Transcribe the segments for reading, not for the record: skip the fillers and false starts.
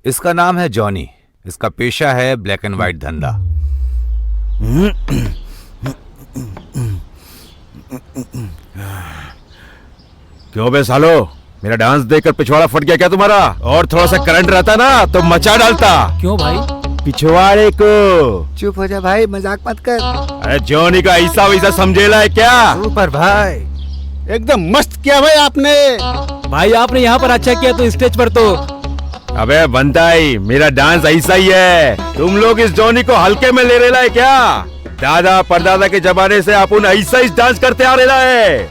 इसका नाम है जॉनी। इसका पेशा है ब्लैक एंड व्हाइट धंधा। क्यों बे सालो, मेरा डांस देखकर पिछवाड़ा फट गया क्या तुम्हारा? और थोड़ा सा करंट रहता ना तो मचा डालता। क्यों भाई? पिछवाड़े को। चुप हो जा भाई, मजाक मत कर। अरे जॉनी का ऐसा वैसा समझेला है क्या? सुपर भाई, एकदम मस्त किया भाई आपने। भाई आपने यहाँ पर अच्छा किया तो स्टेज पर तो। अबे बंदाई, मेरा डांस ऐसा ही है। तुम लोग इस जॉनी को हल्के में ले रेला है क्या? दादा परदादा के जमाने से अपन ऐसा ही डांस करते आ रेला है।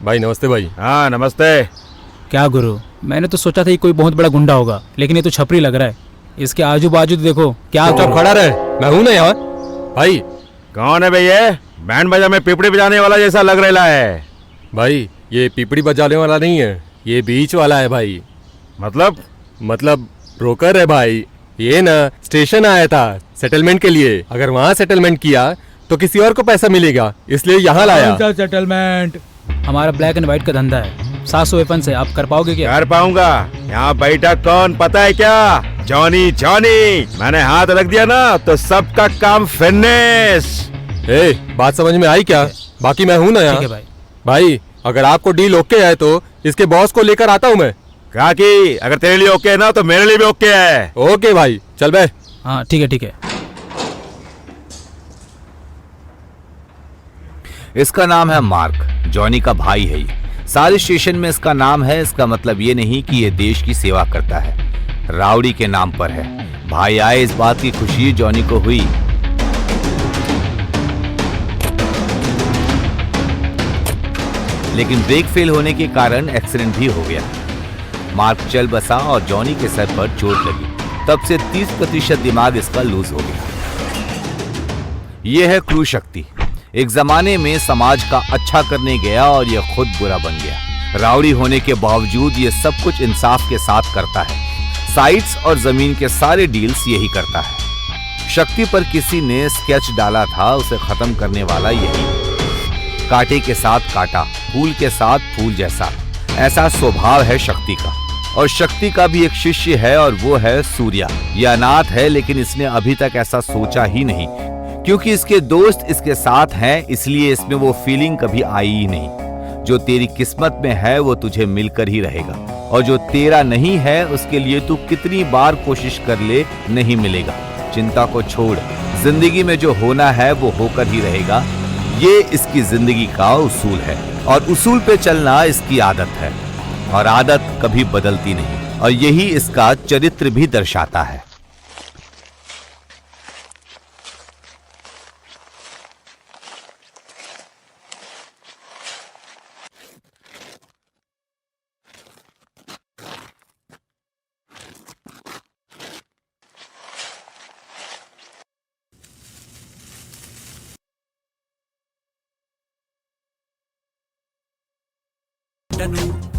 भाई नमस्ते भाई। हाँ नमस्ते। क्या गुरु, मैंने तो सोचा था ये कोई बहुत बड़ा गुंडा होगा, लेकिन ये तो छपरी लग रहा है। इसके आजू बाजू देखो क्या। चुप खड़ा रहे, मैं हूं ना यहाँ। भाई कौन है भैया? बैंड बजा में पिपड़ी बजाने वाला जैसा लग रहा है। भाई ये पिपड़ी बजाने वाला नहीं है, ये बीच वाला है भाई। मतलब ब्रोकर है भाई। ये ना स्टेशन आया था सेटलमेंट के लिए। अगर वहाँ सेटलमेंट किया तो किसी और को पैसा मिलेगा, इसलिए यहाँ लाया। सेटलमेंट? हमारा ब्लैक एंड व्हाइट का धंधा है। 700 वेपन से आप कर पाओगे क्या? कर पाऊंगा। यहाँ बैठा कौन पता है क्या? जॉनी। जॉनी मैंने हाथ रख दिया ना तो सबका काम फिनिश। बात समझ में आई क्या? बाकी मैं हूँ ना यहाँ। ठीक है भाई। भाई अगर आपको डील ओके है तो इसके बॉस को लेकर आता हूँ मैं। काकी अगर तेरे लिए ओके है ना तो मेरे लिए भी ओके है। ओके भाई, चल बे। हाँ ठीक है ठीक है। इसका नाम है मार्क, जॉनी का भाई है ये। सारे स्टेशन में इसका नाम है। इसका मतलब ये नहीं कि ये देश की सेवा करता है, राउडी के नाम पर है। भाई आए इस बात की खुशी जॉनी को हुई। लेकिन ब्रेक फेल होने के कारण एक्सीडेंट भी हो गया। मार्क चल बसा और जॉनी के सर पर चोट लगी। तब से 30% दिमाग इसका लूज हो गया। यह है क्रू शक्ति। एक जमाने में समाज का अच्छा करने गया और यह खुद बुरा बन गया। राउडी होने के बावजूद यह सब कुछ इंसाफ के साथ करता है। साइट्स और जमीन के सारे डील्स यही करता है। शक्ति पर किसी ने स्केच डाला था, उसे खत्म करने वाला यही। कांटे के साथ कांटा, फूल के साथ फूल जैसा, ऐसा स्वभाव है शक्ति का। और शक्ति का भी एक शिष्य है और वो है सूर्या। यह अनाथ है, लेकिन इसने अभी तक ऐसा सोचा ही नहीं, क्योंकि इसके दोस्त इसके साथ हैं, इसलिए इसमें वो फीलिंग कभी आई ही नहीं। जो तेरी किस्मत में है वो तुझे मिलकर ही रहेगा, और जो तेरा नहीं है उसके लिए तू कितनी बार कोशिश कर ले, नहीं मिलेगा। चिंता को छोड़, जिंदगी में जो होना है वो होकर ही रहेगा। ये इसकी जिंदगी का उसूल है, और उसूल पे चलना इसकी आदत है, और आदत कभी बदलती नहीं, और यही इसका चरित्र भी दर्शाता है।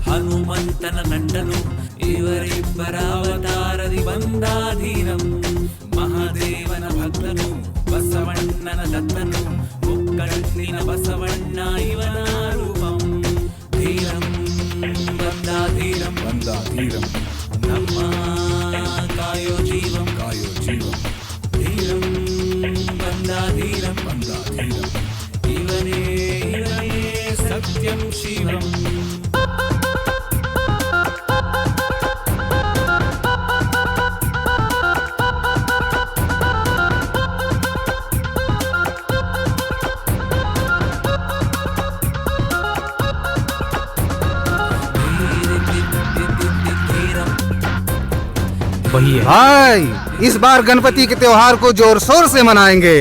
ಹನುಮಂತನ ಕಂಡನು ಇವರಿಬ್ಬರಾವತಾರದಿ ಬಂದಾಧೀನಂ ಮಹಾದೇವನ ಭಕ್ತನು ಬಸವಣ್ಣನ ದತ್ತನು ಮುಕ್ಕಣ್ಣಿನ ಬಸವಣ್ಣ ಇವನ ರೂಪಂ ಧೀರಂ ಬಂದಾಧೀರಂ ಬಂದಾಧೀರಂ ನಮ್ಮ ಕಾಯೋ ಜೀವಂ ಧೀರಂ ಬಂದಾಧೀರಂ ಇವನೇ ಸತ್ಯಂ ಶಿವಂ. भाई इस बार गणपति के त्योहार को जोर शोर से मनाएंगे।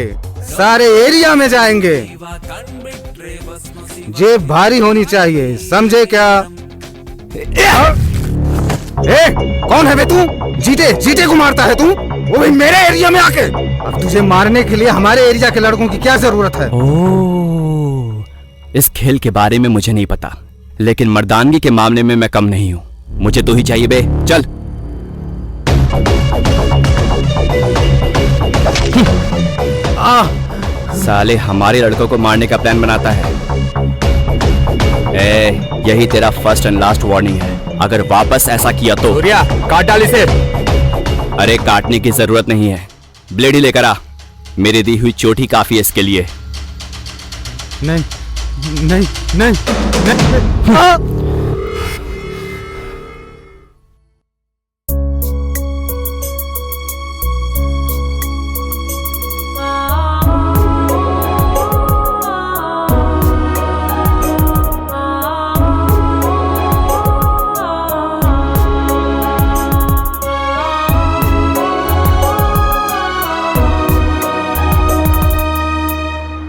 सारे एरिया में जाएंगे। जेब भारी होनी चाहिए, समझे क्या? कौन है बे तू? जीते को मारता है तू, वो भी मेरे एरिया में आके। अब तुझे मारने के लिए हमारे एरिया के लड़कों की क्या जरूरत है? इस खेल के बारे में मुझे नहीं पता, लेकिन मर्दानगी के मामले में मैं कम नहीं हूँ। मुझे तो ही चाहिए बे, चल। साले हमारे लड़कों को मारने का प्लान बनाता है। यही तेरा फर्स्ट एंड लास्ट वार्निंग है। अगर वापस ऐसा किया तो सूर्या काट डाल इसे। अरे काटने की जरूरत नहीं है, ब्लेड ही लेकर आ। मेरी दी हुई चोटी काफी है इसके लिए। नहीं नहीं नहीं, नहीं।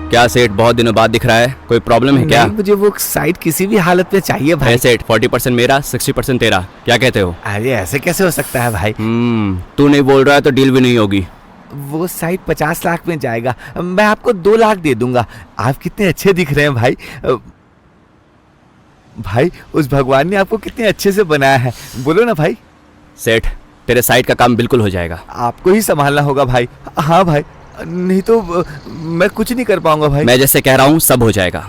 क्या सेठ, बहुत दिनों बाद दिख रहा है, कोई प्रॉब्लम है क्या? नहीं, मुझे वो साइट किसी भी हालत में चाहिए भाई। सेठ 40% मेरा 60% तेरा, क्या कहते हो? अरे ऐसे कैसे हो सकता है भाई? तू नहीं बोल रहा है तो डील भी नहीं होगी। वो साइट 50 लाख में जाएगा, मैं आपको 2 लाख दे दूंगा। आप कितने अच्छे दिख रहे हैं भाई। भाई उस भगवान ने आपको कितने अच्छे से बनाया है, बोलो ना भाई। सेठ तेरे साइट का काम बिल्कुल हो जाएगा। आपको ही संभालना होगा भाई। हाँ भाई, नहीं तो मैं कुछ नहीं कर पाऊंगा भाई। मैं जैसे कह रहा हूँ सब हो जाएगा।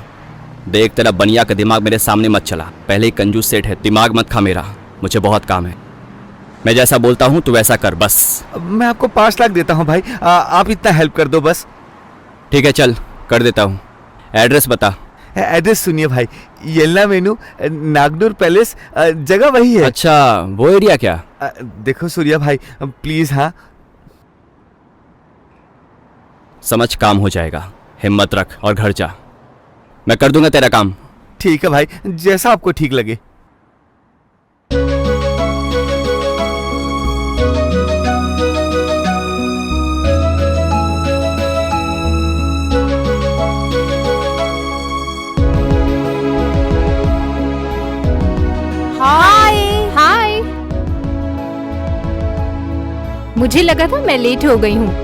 देख तेरा बनिया का दिमाग मेरे सामने मत चला। पहले ही कंजूस सेठ है, दिमाग मत खा मेरा। मुझे बहुत काम है, मैं जैसा बोलता हूँ तू वैसा कर बस। मैं आपको 5 लाख देता हूँ भाई, आप इतना हेल्प कर दो बस। ठीक है चल कर देता हूँ। एड्रेस बता। एड्रेस सुनिए भाई, येल्ला मेनू, नागनूर पैलेस, जगह वही है। अच्छा वो एरिया क्या? देखो सूर्या भाई प्लीज। हाँ समझ, काम हो जाएगा, हिम्मत रख और घर जा। मैं कर दूंगा तेरा काम। ठीक है भाई, जैसा आपको ठीक लगे। हाय हाय, मुझे लगा था मैं लेट हो गई हूँ,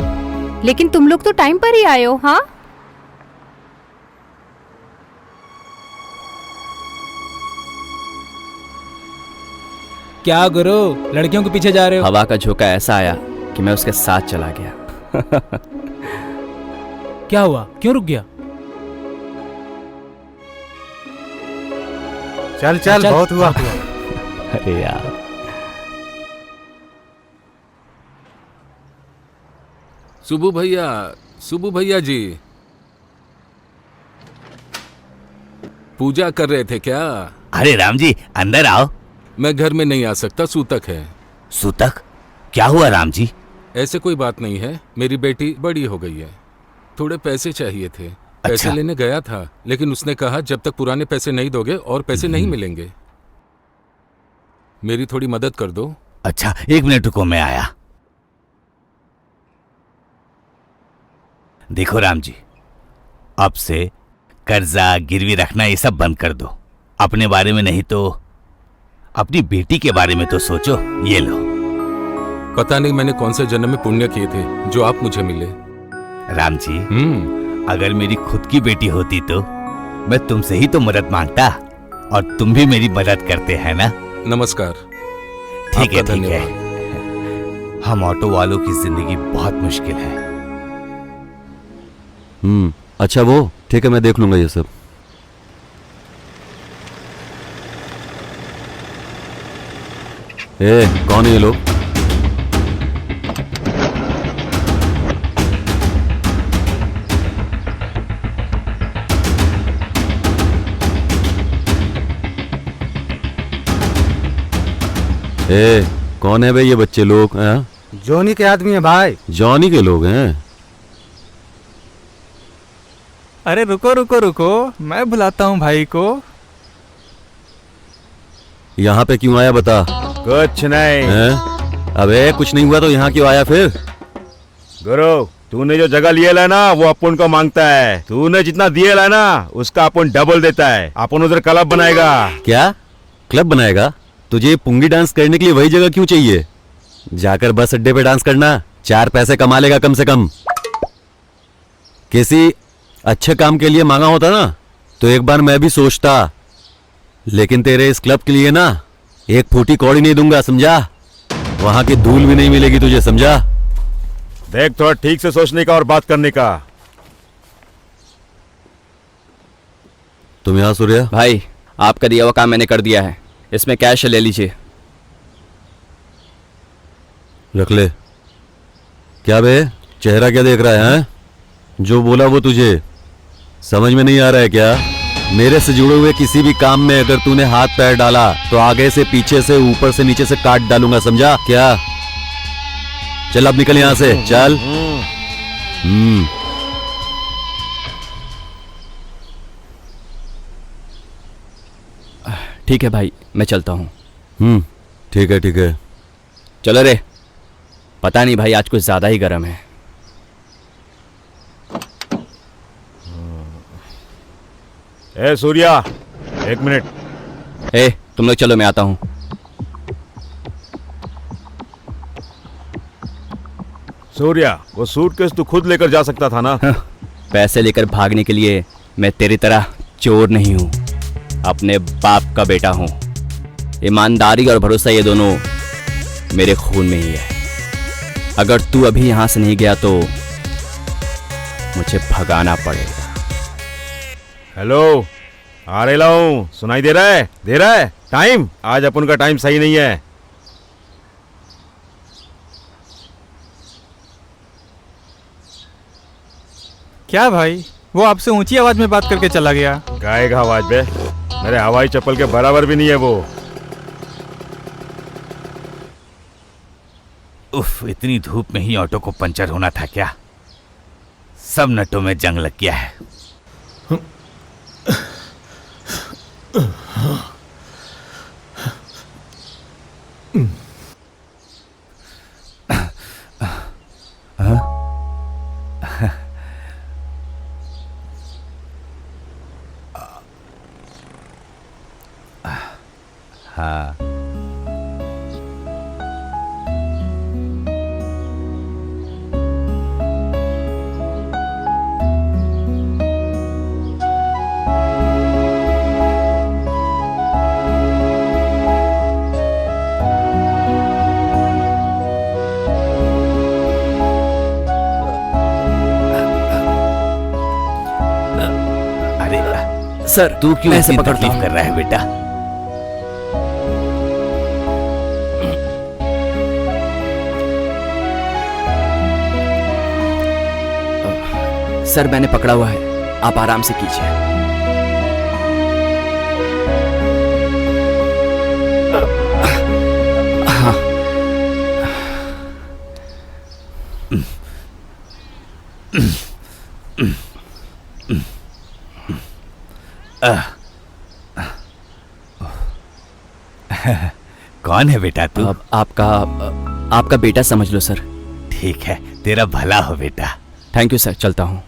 लेकिन तुम लोग तो टाइम पर ही आए हो। हाँ क्या गुरु, लड़कियों के पीछे जा रहे हो? हवा का झोंका ऐसा आया कि मैं उसके साथ चला गया। क्या हुआ, क्यों रुक गया? चल चल, बहुत हुआ। अरे यार सुबू भैया जी पूजा कर रहे थे क्या? अरे राम जी अंदर आओ। मैं घर में नहीं आ सकता, सूतक है। सूतक? क्या हुआ राम जी? ऐसे कोई बात नहीं है, मेरी बेटी बड़ी हो गई है, थोड़े पैसे चाहिए थे। पैसे लेने गया था, लेकिन उसने कहा जब तक पुराने पैसे नहीं दोगे और पैसे नहीं मिलेंगे। मेरी थोड़ी मदद कर दो। अच्छा 1 मिनट रुको, मैं आया। देखो राम जी, अब से कर्जा गिरवी रखना ये सब बंद कर दो। अपने बारे में नहीं तो अपनी बेटी के बारे में तो सोचो। ये लो। पता नहीं मैंने कौन से जन्म में पुण्य किए थे जो आप मुझे मिले। राम जी अगर मेरी खुद की बेटी होती तो मैं तुमसे ही तो मदद मांगता, और तुम भी मेरी मदद करते हैं ना। नमस्कार। ठीक है ठीक है। हम ऑटो वालों की जिंदगी बहुत मुश्किल है। अच्छा वो ठीक है, मैं देख लूंगा ये सब। कौन है ये लोग? कौन है भाई ये बच्चे लोग? जॉनी के आदमी है भाई। जॉनी के लोग हैं? अरे रुको रुको रुको, मैं बुलाता हूँ भाई को। यहाँ पे क्यों आया बता? कुछ नहीं। अबे कुछ नहीं हुआ तो यहाँ क्यों आया फिर? गुरु तूने जो जगह लिए ला ना वो अपन को मांगता है। तूने जितना दिए ला ना उसका अपन डबल देता है। अपन उधर क्लब बनाएगा। क्या क्लब बनाएगा? तुझे पुंगी डांस करने के लिए वही जगह क्यों चाहिए? जाकर बस अड्डे पे डांस करना, 4 पैसे कमा लेगा कम से कम। किसी अच्छे काम के लिए मांगा होता ना तो एक बार मैं भी सोचता, लेकिन तेरे इस क्लब के लिए ना 1 फूटी कौड़ी नहीं दूंगा, समझा? वहां की धूल भी नहीं मिलेगी तुझे, समझा? देख थोड़ा ठीक से सोचने का और बात करने का। तुम यहाँ सूर्या? भाई आपका दिया हुआ काम मैंने कर दिया है, इसमें कैश ले लीजिए। रख ले। क्या बे, चेहरा क्या देख रहा है? जो बोला वो तुझे समझ में नहीं आ रहा है क्या? मेरे से जुड़े हुए किसी भी काम में अगर तूने हाथ पैर डाला तो आगे से पीछे से ऊपर से नीचे से काट डालूंगा, समझा क्या? चल अब निकल यहां से, चल। ठीक है भाई, मैं चलता हूँ। ठीक है ठीक है। चलो रे। पता नहीं भाई, आज कुछ ज्यादा ही गर्म है। ए सूर्या, 1 मिनट। ए तुम लोग चलो, मैं आता हूँ। सूर्या, वो सूटकेस तू खुद लेकर जा सकता था ना। पैसे लेकर भागने के लिए मैं तेरी तरह चोर नहीं हूँ, अपने बाप का बेटा हूँ। ईमानदारी और भरोसा ये दोनों मेरे खून में ही है। अगर तू अभी यहां से नहीं गया तो मुझे भगाना पड़ेगा। हेलो, आ रहा हूं, सुनाई दे रहा है? दे रहा है टाइम? आज अपन का टाइम सही नहीं है। क्या भाई, वो आपसे ऊंची आवाज में बात करके चला गया? गाएगा आवाज बे, मेरे हवाई चप्पल के बराबर भी नहीं है वो। उफ, इतनी धूप में ही ऑटो को पंचर होना था क्या? सब नटों में जंग लग गया है। हाँ, सर तू क्यों ऐसे इतनी पकड़ता तकलीफ हूं? कर रहा है बेटा? सर मैंने पकड़ा हुआ है, आप आराम से कीजिए। हाँ। कौन है बेटा तू? आपका बेटा समझ लो सर। ठीक है, तेरा भला हो बेटा। थैंक यू सर, चलता हूँ।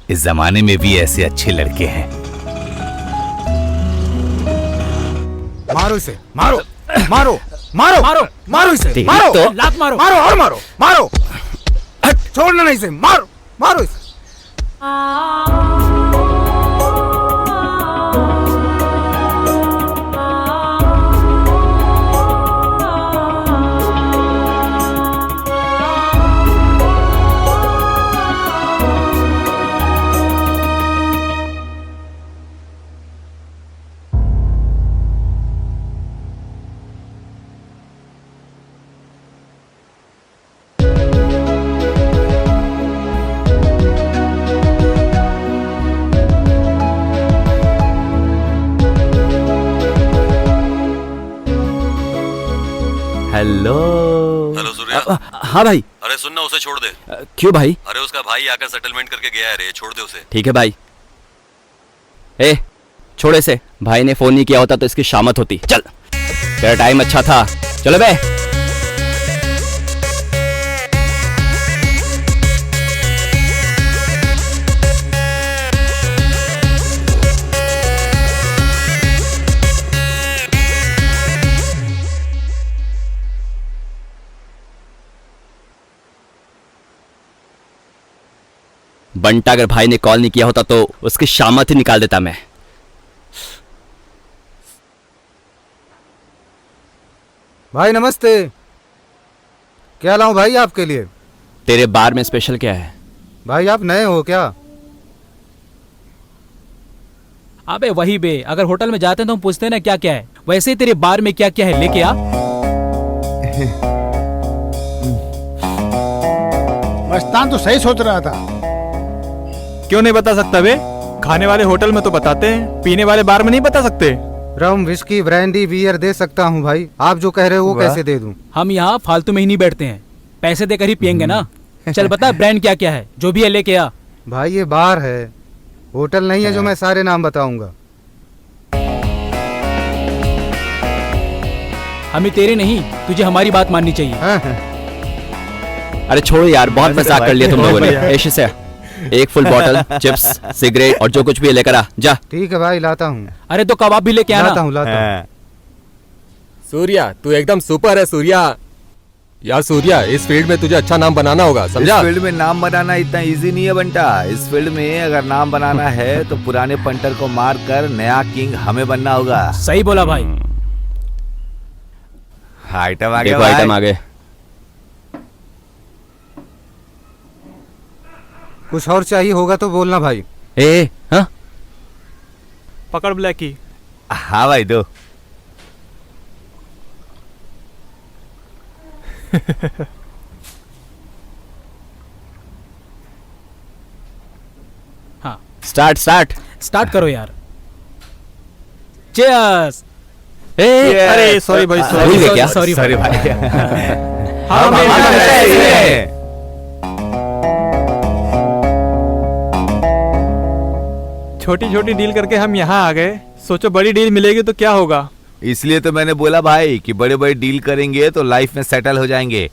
इस जमाने में भी ऐसे अच्छे लड़के हैं। मारो इसे, मारो मारो मारो मारो मारो इसे, मारो मारो लात मारो मारो और मारो मारो, छोड़ना नहीं इसे, मारो मारो इसे। हेलो। हेलो सूर्या। हाँ भाई। अरे सुनना, उसे छोड़ दे। क्यों भाई? अरे उसका भाई आकर सेटलमेंट करके गया है रे, छोड़ दे उसे। ठीक है भाई। ए छोड़े से, भाई ने फोन नहीं किया होता तो इसकी शामत होती। चल, तेरा टाइम अच्छा था, चलो बे। बंटा अगर भाई ने कॉल नहीं किया होता तो उसकी शामत ही निकाल देता मैं। भाई नमस्ते। क्या लाऊं भाई आपके लिए? तेरे बार में स्पेशल क्या है? भाई आप नए हो क्या? अबे वही बे, अगर होटल में जाते हैं तो हम पूछते हैं ना क्या क्या है, वैसे ही तेरे बार में क्या क्या है लेके आ। मस्तान तो सही सोच रहा था। क्यों नहीं बता सकता बे? खाने वाले होटल में तो बताते हैं, पीने वाले बार में नहीं बता सकते। रम, विस्की, ब्रांडी, बियर दे सकता हूँ भाई। आप जो कह रहे हो वो कैसे दे दूं? हम यहाँ फालतू में ही नहीं बैठते हैं, पैसे देकर ही पियेंगे ना। चल बता ब्रांड क्या क्या है, जो भी है लेके आ। भाई ये बार है, होटल नहीं है जो मैं सारे नाम बताऊंगा। हमें तेरे नहीं, तुझे हमारी बात माननी चाहिए। अरे छोड़ो यार, बहुत मजाक कर लिया तुम लोगों ने। ऐसे से एक फुल बॉटल, चिप्स, सिगरेट और जो कुछ भी है लेकर आ जा। ठीक है भाई, लाता हूँ। अरे तो कबाब भी लेके आना। लाता हूँ। सूर्या तू एकदम सुपर है सूर्या। यार सूर्या, इस फील्ड में तुझे अच्छा नाम बनाना होगा, समझा? इस फील्ड में नाम बनाना इतना इजी नहीं है बंटा। इस फील्ड में अगर नाम बनाना है तो पुराने पंटर को मार कर नया किंग हमें बनना होगा। सही बोला भाई। आइटम आ गया देखो आइटम आ गए। कुछ और चाहिए होगा तो बोलना भाई। हाँ पकड़ ब्लैकी। हाँ भाई दो। हाँ स्टार्ट करो यार। चीयर्स। अरे सॉरी भाई, भूल गए क्या? सॉरी भाई। हाँ भाई। छोटी छोटी डील करके हम यहाँ आ गए, सोचो बड़ी डील मिलेगी तो क्या होगा। इसलिए तो मैंने बोला भाई कि बड़े बड़े डील करेंगे तो लाइफ में सेटल हो जाएंगे।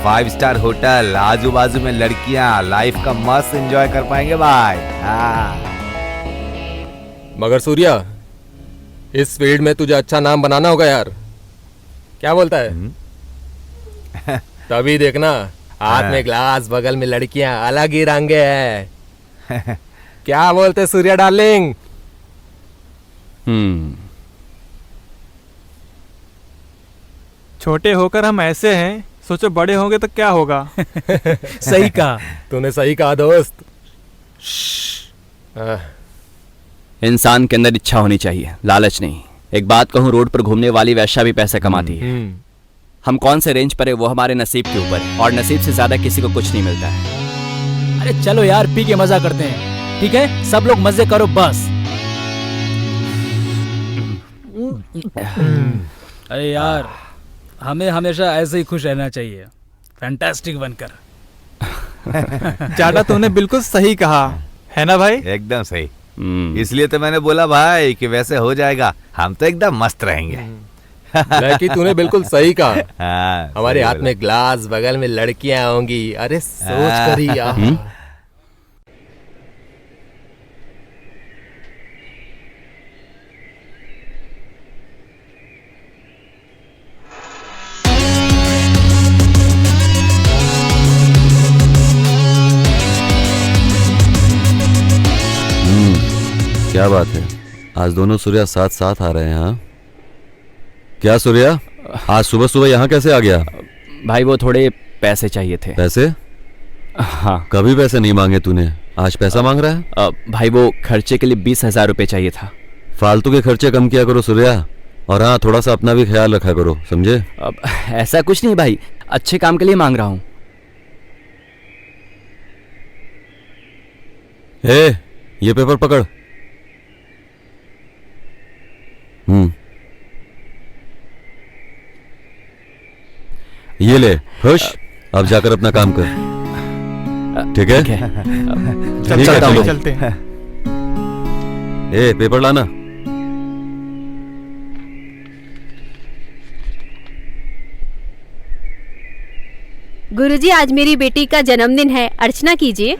5 स्टार होटल, आजू बाजू में लड़कियां, लाइफ का मस्त एंजॉय कर पाएंगे भाई। मगर सूर्या, इस फील्ड में तुझे अच्छा नाम बनाना होगा यार, क्या बोलता है? तभी देखना, हाथ में ग्लास, बगल में लड़कियां, अलग ही रंगे हैं। क्या बोलते सूर्या डार्लिंग? छोटे होकर हम ऐसे हैं, सोचो बड़े होंगे तो क्या होगा। सही कहा तूने, सही कहा दोस्त। इंसान के अंदर इच्छा होनी चाहिए, लालच नहीं। एक बात कहूँ, रोड पर घूमने वाली वैश्या भी पैसे कमाती है। हम कौन से रेंज पर है वो हमारे नसीब के ऊपर है, और नसीब से ज्यादा किसी को कुछ नहीं मिलता है। अरे चलो यार, पी के मजा करते हैं, ठीक है? सब लोग मजे करो बस। अरे यार, हमें हमेशा ऐसे ही खुश रहना चाहिए, फैंटास्टिक बनकर। ज्यादा तूने बिल्कुल सही कहा है ना भाई? एकदम सही। इसलिए तो मैंने बोला भाई कि वैसे हो जाएगा, हम तो एकदम मस्त रहेंगे। लड़की, तूने बिल्कुल सही कहा। हमारे सही हाथ बोला। में ग्लास, बगल में लड़कियां होंगी। अरे सोच कर ही यार। क्या बात है, आज दोनों सूर्या साथ साथ आ रहे हैं? हाँ क्या सूर्या, आज सुबह सुबह यहाँ कैसे आ गया? भाई वो थोड़े पैसे चाहिए थे। पैसे? हाँ। कभी पैसे नहीं मांगे तूने, आज पैसा मांग रहा है? भाई वो खर्चे के लिए 20,000 रुपए चाहिए था। फालतू के खर्चे कम किया करो सूर्या, और हाँ थोड़ा सा अपना भी ख्याल रखा करो, समझे? ऐसा कुछ नहीं भाई, अच्छे काम के लिए मांग रहा हूँ। ये पेपर पकड़। ये ले, खुश? अब जाकर अपना काम कर, ठीक है? चलते हैं। पेपर लाना। गुरुजी, आज मेरी बेटी का जन्मदिन है, अर्चना कीजिए।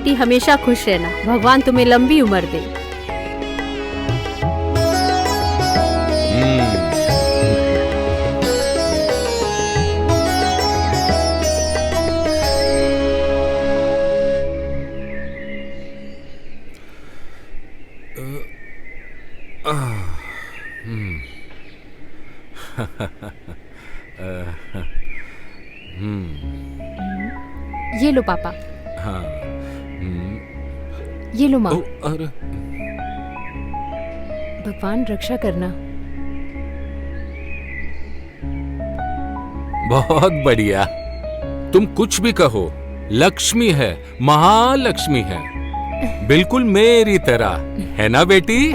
बेटी हमेशा खुश रहना। भगवान तुम्हें लंबी उम्र दे। ये लो पापा। हाँ। ये लो माँ। अरे भगवान रक्षा करना। बहुत बढ़िया। तुम कुछ भी कहो, लक्ष्मी है, महालक्ष्मी है, बिल्कुल मेरी तरह, है ना बेटी?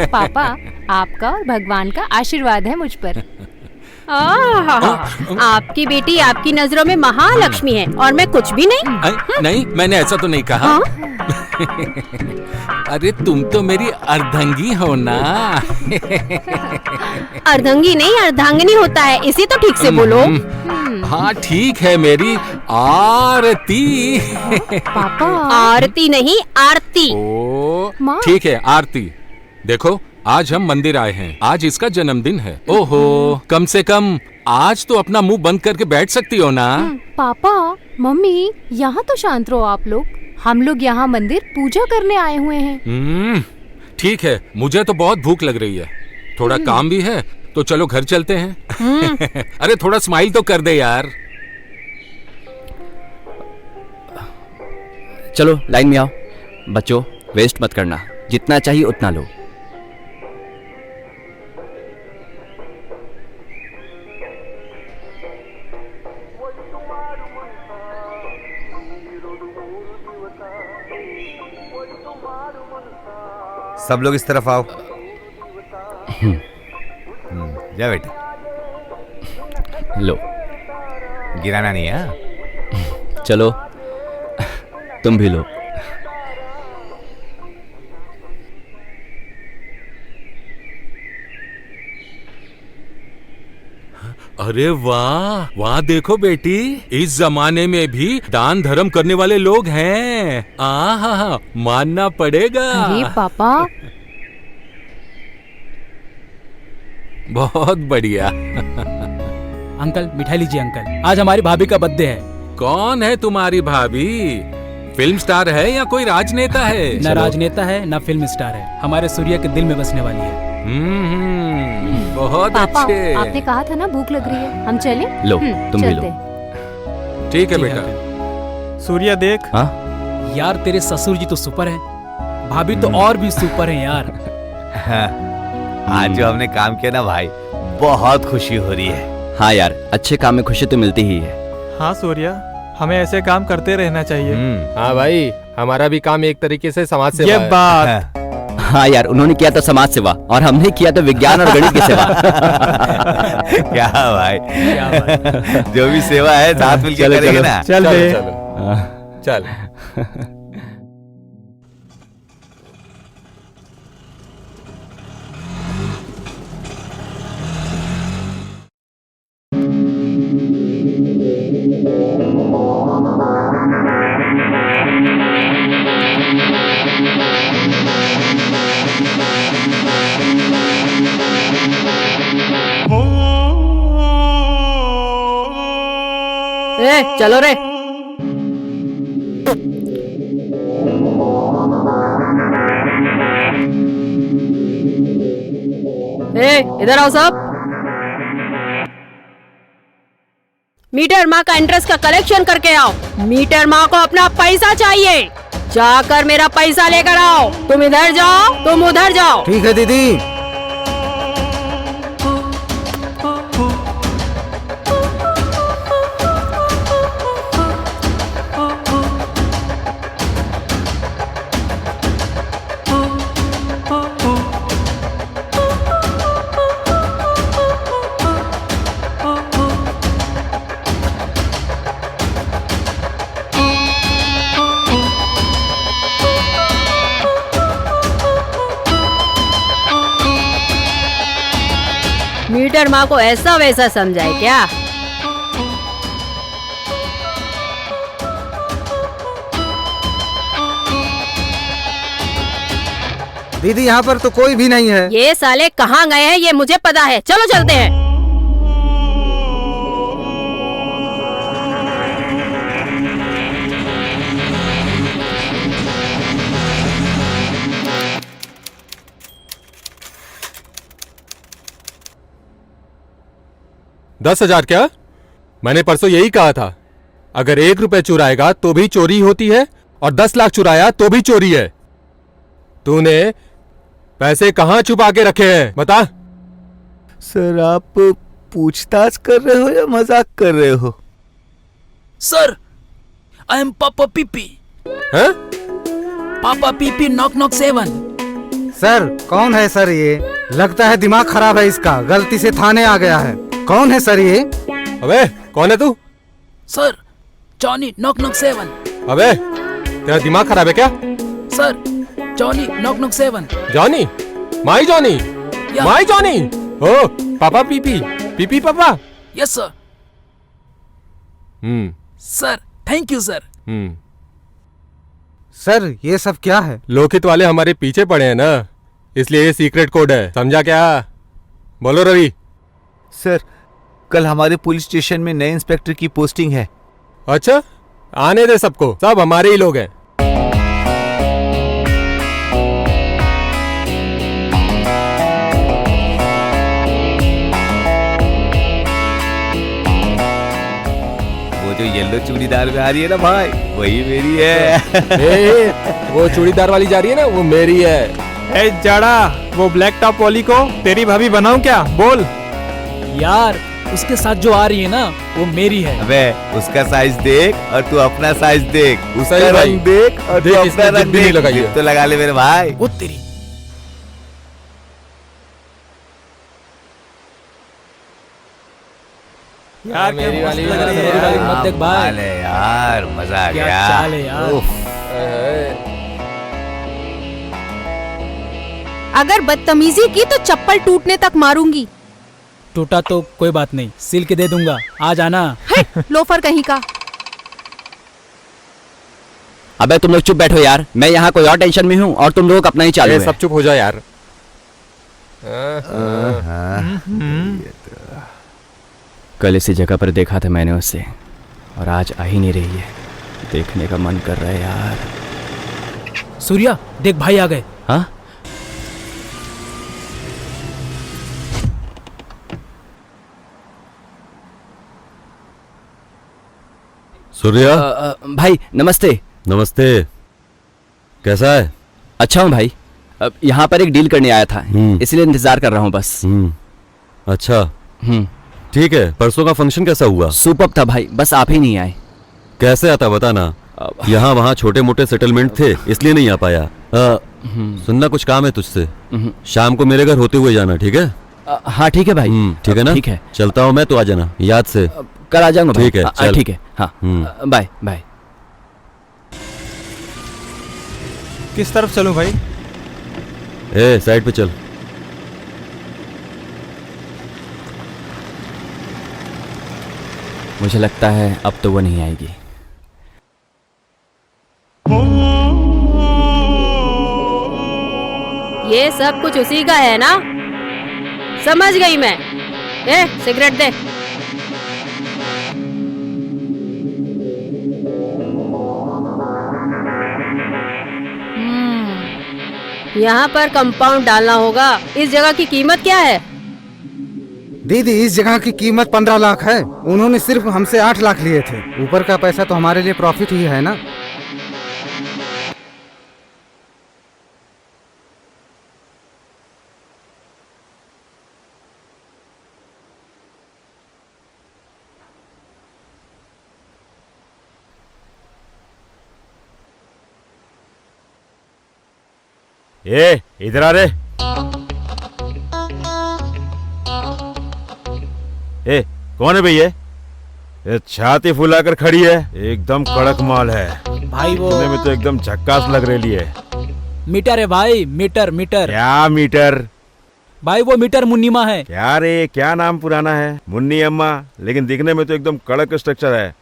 पापा आपका और भगवान का आशीर्वाद है मुझ पर। आपकी बेटी आपकी नजरों में महालक्ष्मी है और मैं कुछ भी नहीं। नहीं, मैंने ऐसा तो नहीं कहा। अरे तुम तो मेरी अर्धांगी हो ना। अर्धांगी नहीं, अर्धांगिनी होता है, इसी तो ठीक से बोलो। हाँ ठीक है, मेरी आरती। पापा आरती नहीं, आरती। ओ ठीक है, आरती। देखो आज हम मंदिर आए हैं, आज इसका जन्मदिन है। ओहो, कम से कम आज तो अपना मुंह बंद करके बैठ सकती हो ना। पापा मम्मी यहाँ तो शांत रहो आप लोग। हम लोग यहाँ मंदिर पूजा करने आए हुए हैं। ठीक है, मुझे तो बहुत भूख लग रही है, थोड़ा काम भी है, तो चलो घर चलते हैं। अरे थोड़ा स्माइल तो कर दे यार। चलो लाइन में आओ। बच्चों वेस्ट मत करना, जितना चाहिए उतना लो। सब लोग इस तरफ आओ। जा बेटा। लो। गिराना नहीं है। चलो तुम भी लो। अरे वाह वाह, देखो बेटी, इस जमाने में भी दान धर्म करने वाले लोग हैं। आहा, मानना पड़ेगा। अरे पापा बहुत बढ़िया। अंकल मिठाई लीजिए अंकल, आज हमारी भाभी का बर्थडे है। कौन है तुम्हारी भाभी? फिल्म स्टार है या कोई राजनेता है? न राजनेता है न फिल्म स्टार है, हमारे सूर्य के दिल में बसने वाली है। बहुत पापा अच्छे। आपने कहा था ना भूख लग रही है, हम चले? लो तुम भी लो। ठीक है बेटा। सूर्या देख। हाँ यार तेरे ससुर जी तो सुपर है, भाभी तो और भी सुपर है यार। आज जो हमने काम किया ना भाई, बहुत खुशी हो रही है। हाँ यार, अच्छे काम में खुशी तो मिलती ही है। हाँ सूर्या, हमें ऐसे काम करते रहना चाहिए। हाँ भाई, हमारा भी काम एक तरीके से समाज सेवा ये है। बात। हाँ यार, उन्होंने किया तो समाज सेवा और हमने किया तो विज्ञान और गणित की सेवा। क्या भाई, जो भी सेवा है साथ मिलकर करेंगे ना। चल बे। चल। चलो रे। इधर आओ सब। मीटर माँ का इंटरेस्ट का कलेक्शन करके आओ। मीटर माँ को अपना पैसा चाहिए, जाकर मेरा पैसा लेकर आओ। तुम इधर जाओ, तुम उधर जाओ। ठीक है दीदी। मीटर माँ को ऐसा वैसा समझाए क्या? दीदी यहाँ पर तो कोई भी नहीं है। ये साले कहाँ गए हैं ये मुझे पता है, चलो चलते हैं। दस 10,000 क्या? मैंने परसों यही कहा था, अगर 1 रुपए चुराएगा तो भी चोरी होती है और 10 लाख चुराया तो भी चोरी है। तूने पैसे कहाँ छुपा के रखे हैं बता? सर आप पूछताछ कर रहे हो या मजाक कर रहे हो? सर आई एम पापा पीपी। हैं? पापा पीपी नॉक नॉक 7। सर कौन है सर ये? लगता है दिमाग खराब है इसका, गलती से थाने आ गया है। कौन है सर ये? अबे कौन है तू? Sir Johnny knock knock 7। अबे तेरा दिमाग खराब है क्या? Sir Johnny knock knock 7। Johnny? My Johnny? My Johnny? ओ पापा पीपी, पीपी पापा? Yes sir. Sir thank you sir. सर ये सब क्या है? लोकहित वाले हमारे पीछे पड़े हैं ना, इसलिए ये सीक्रेट कोड है, समझा क्या? बोलो रवि। सर कल हमारे पुलिस स्टेशन में नए इंस्पेक्टर की पोस्टिंग है। अच्छा आने दे सबको, सब हमारे ही लोग हैं। वो जो येलो चूड़ीदार में आ रही है ना भाई, वही मेरी है। वो चूड़ीदार वाली जा रही है ना, वो मेरी है। ए जाड़ा, वो ब्लैक टॉप वाली को तेरी भाभी बनाऊं क्या? बोल। यार उसके साथ जो आ रही है ना वो मेरी है। अबे उसका साइज देख और तू अपना साइज देख, उसका सही भाई। रंग देख और तू देख, अपना इसने रंग जिप भी नहीं देख। लगाई है। जिप तो लगा ले मेरे भाई। वो तेरी यार क्या मेरी वाली मस्त लग रही है मेरी यार। वाली मत देख भाई। अरे यार मजा आ क्या गया। चाल है यार। उफ। अगर बदतमीजी की तो चप्पल टूटने तक मारूंगी। टूटा तो कोई बात नहीं, सिल के दे दूंगा, आ जाना। लोफर कहीं का। अबे तुम लोग चुप बैठो यार, मैं यहाँ कोई और टेंशन में हूँ और तुम लोग अपना ही चालू ये है। सब चुप हो जाओ यार। कल इसी जगह पर देखा था मैंने उससे और आज आ ही नहीं रही है। देखने का मन कर रहा है यार। सूर्या देख भाई आ गए। हाँ सूर्या, भाई नमस्ते। नमस्ते। कैसा है? अच्छा हूँ भाई, अब यहाँ पर एक डील करने आया था, इसलिए इंतजार कर रहा हूँ बस। अच्छा ठीक है। परसों का फंक्शन कैसा हुआ? सुपर्ब था भाई, बस आप ही नहीं आए। कैसे आता बताना, यहाँ वहाँ छोटे मोटे सेटलमेंट थे इसलिए नहीं आ पाया। सुनना, कुछ काम है तुझसे। शाम को मेरे घर होते हुए जाना, ठीक है? हाँ ठीक है भाई। ठीक है ना? ठीक है, चलता हूँ मैं, तो आ जाना याद से। कल आ जाऊंगा भाई। ठीक है, चल। ठीक है, हाँ बाय बाय। किस तरफ चलूं भाई? ए साइड पे चल। मुझे लगता है अब तो वो नहीं आएगी। ये सब कुछ उसी का है ना? समझ गई मैं। ए सिगरेट दे। यहाँ पर कंपाउंड डालना होगा। इस जगह की कीमत क्या है? दीदी इस जगह की कीमत 15 लाख है। उन्होंने सिर्फ हमसे 8 लाख लिए थे। ऊपर का पैसा तो हमारे लिए प्रॉफिट ही है ना। ए इधर आ रे। ए कौन है भैया? ये छाती फुलाकर खड़ी है, एकदम कड़क माल है भाई वो सुनने में तो एकदम झक्कास लग रही है। मीटर है भाई, मीटर मीटर। क्या मीटर? भाई वो मीटर मुन्नीमा है। क्या रे, क्या नाम पुराना है? मुन्नी अम्मा, लेकिन दिखने में तो एकदम कड़क स्ट्रक्चर है।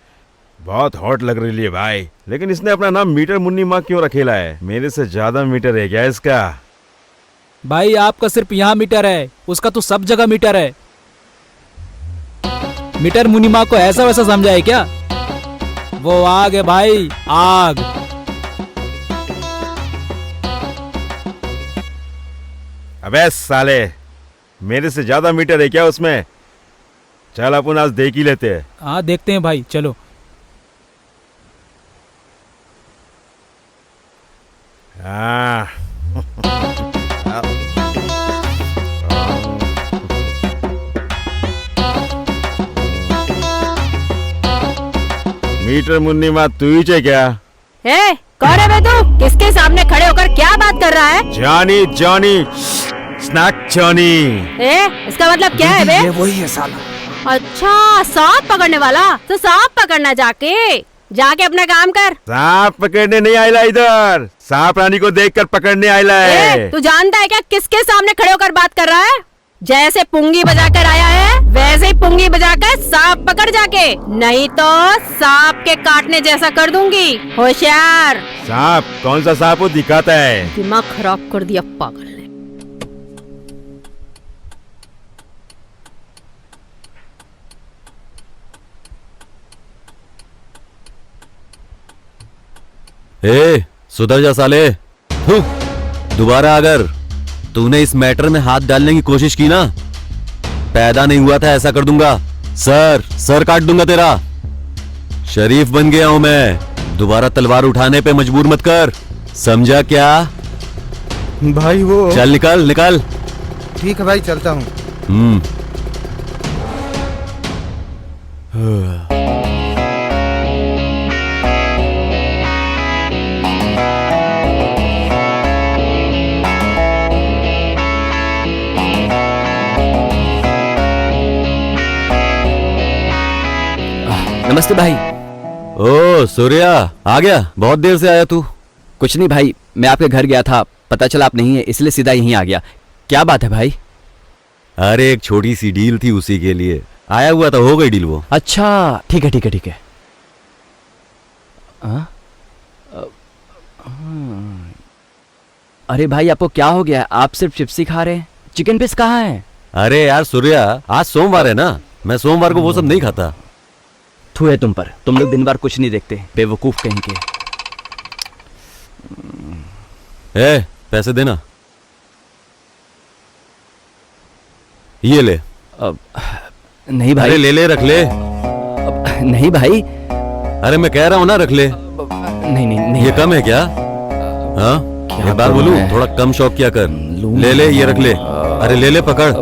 बहुत हॉट लग रही है भाई, लेकिन इसने अपना नाम मीटर मुन्नी माँ क्यों रखेला है? मेरे से ज्यादा मीटर है क्या इसका? भाई आपका सिर्फ यहाँ मीटर है, उसका तो सब जगह मीटर है। मीटर मुनिमा को ऐसा वैसा समझा है क्या? वो आग है भाई, आग। अबे साले, मेरे से ज्यादा मीटर है क्या उसमें? चल अपन आज देख ही लेते हैं। हाँ देखते हैं भाई, चलो। हाँ। मीटर मुन्नी माँ तू ही चे क्या? कौन है बे तू? किसके सामने खड़े होकर क्या बात कर रहा है? Johnny, Johnny, snack Johnny. इसका मतलब क्या है बे? ये वही है साला। अच्छा, सांप पकड़ने वाला। तो सांप पकड़ना जाके अपना काम कर। सांप पकड़ने नहीं आयला इधर, सांप रानी को देखकर पकड़ने आयला है। तू जानता है क्या किसके सामने खड़े होकर बात कर रहा है? जैसे पुंगी बजाकर आया है वैसे ही पुंगी बजाकर सांप पकड़ जाके, नहीं तो सांप के काटने जैसा कर दूंगी। होशियार। सांप? कौन सा सांप वो दिखाता है? दिमाग खराब कर दिया पागल ने। ए, सुधर जा साले। दोबारा अगर तूने इस मैटर में हाथ डालने की कोशिश की ना, पैदा नहीं हुआ था ऐसा कर दूंगा। सर काट दूंगा तेरा। शरीफ बन गया हूं मैं, दोबारा तलवार उठाने पे मजबूर मत कर, समझा क्या? भाई वो चल निकल निकल। ठीक है भाई, चलता हूँ। नमस्ते भाई। ओ सूर्या, आ गया? बहुत देर से आया तू। कुछ नहीं भाई, मैं आपके घर गया था, पता चला आप नहीं है, इसलिए सीधा यहीं आ गया। क्या बात है भाई? अरे एक छोटी सी डील थी, उसी के लिए आया हुआ था। हो गई डील वो? अच्छा ठीक है ठीक है ठीक है। अरे भाई आपको क्या हो गया? आप सिर्फ चिप्स ही खा रहे हैं, चिकन पीस कहाँ है? अरे यार सूर्या, आज सोमवार है ना, मैं सोमवार को वो सब नहीं खाता। थू है तुम पर, तुम लोग दिन भर कुछ नहीं देखते, बेवकूफ कहीं के। पैसे देना। ये ले। नहीं भाई। अरे ले ले, रख ले। नहीं भाई। अरे मैं कह रहा हूँ ना, रख ले। नहीं नहीं नहीं। ये कम है क्या? हाँ, एक बार बोलूं, थोड़ा कम शौक किया कर। ले ले, ये रख ले। अरे ले ले, पकड़।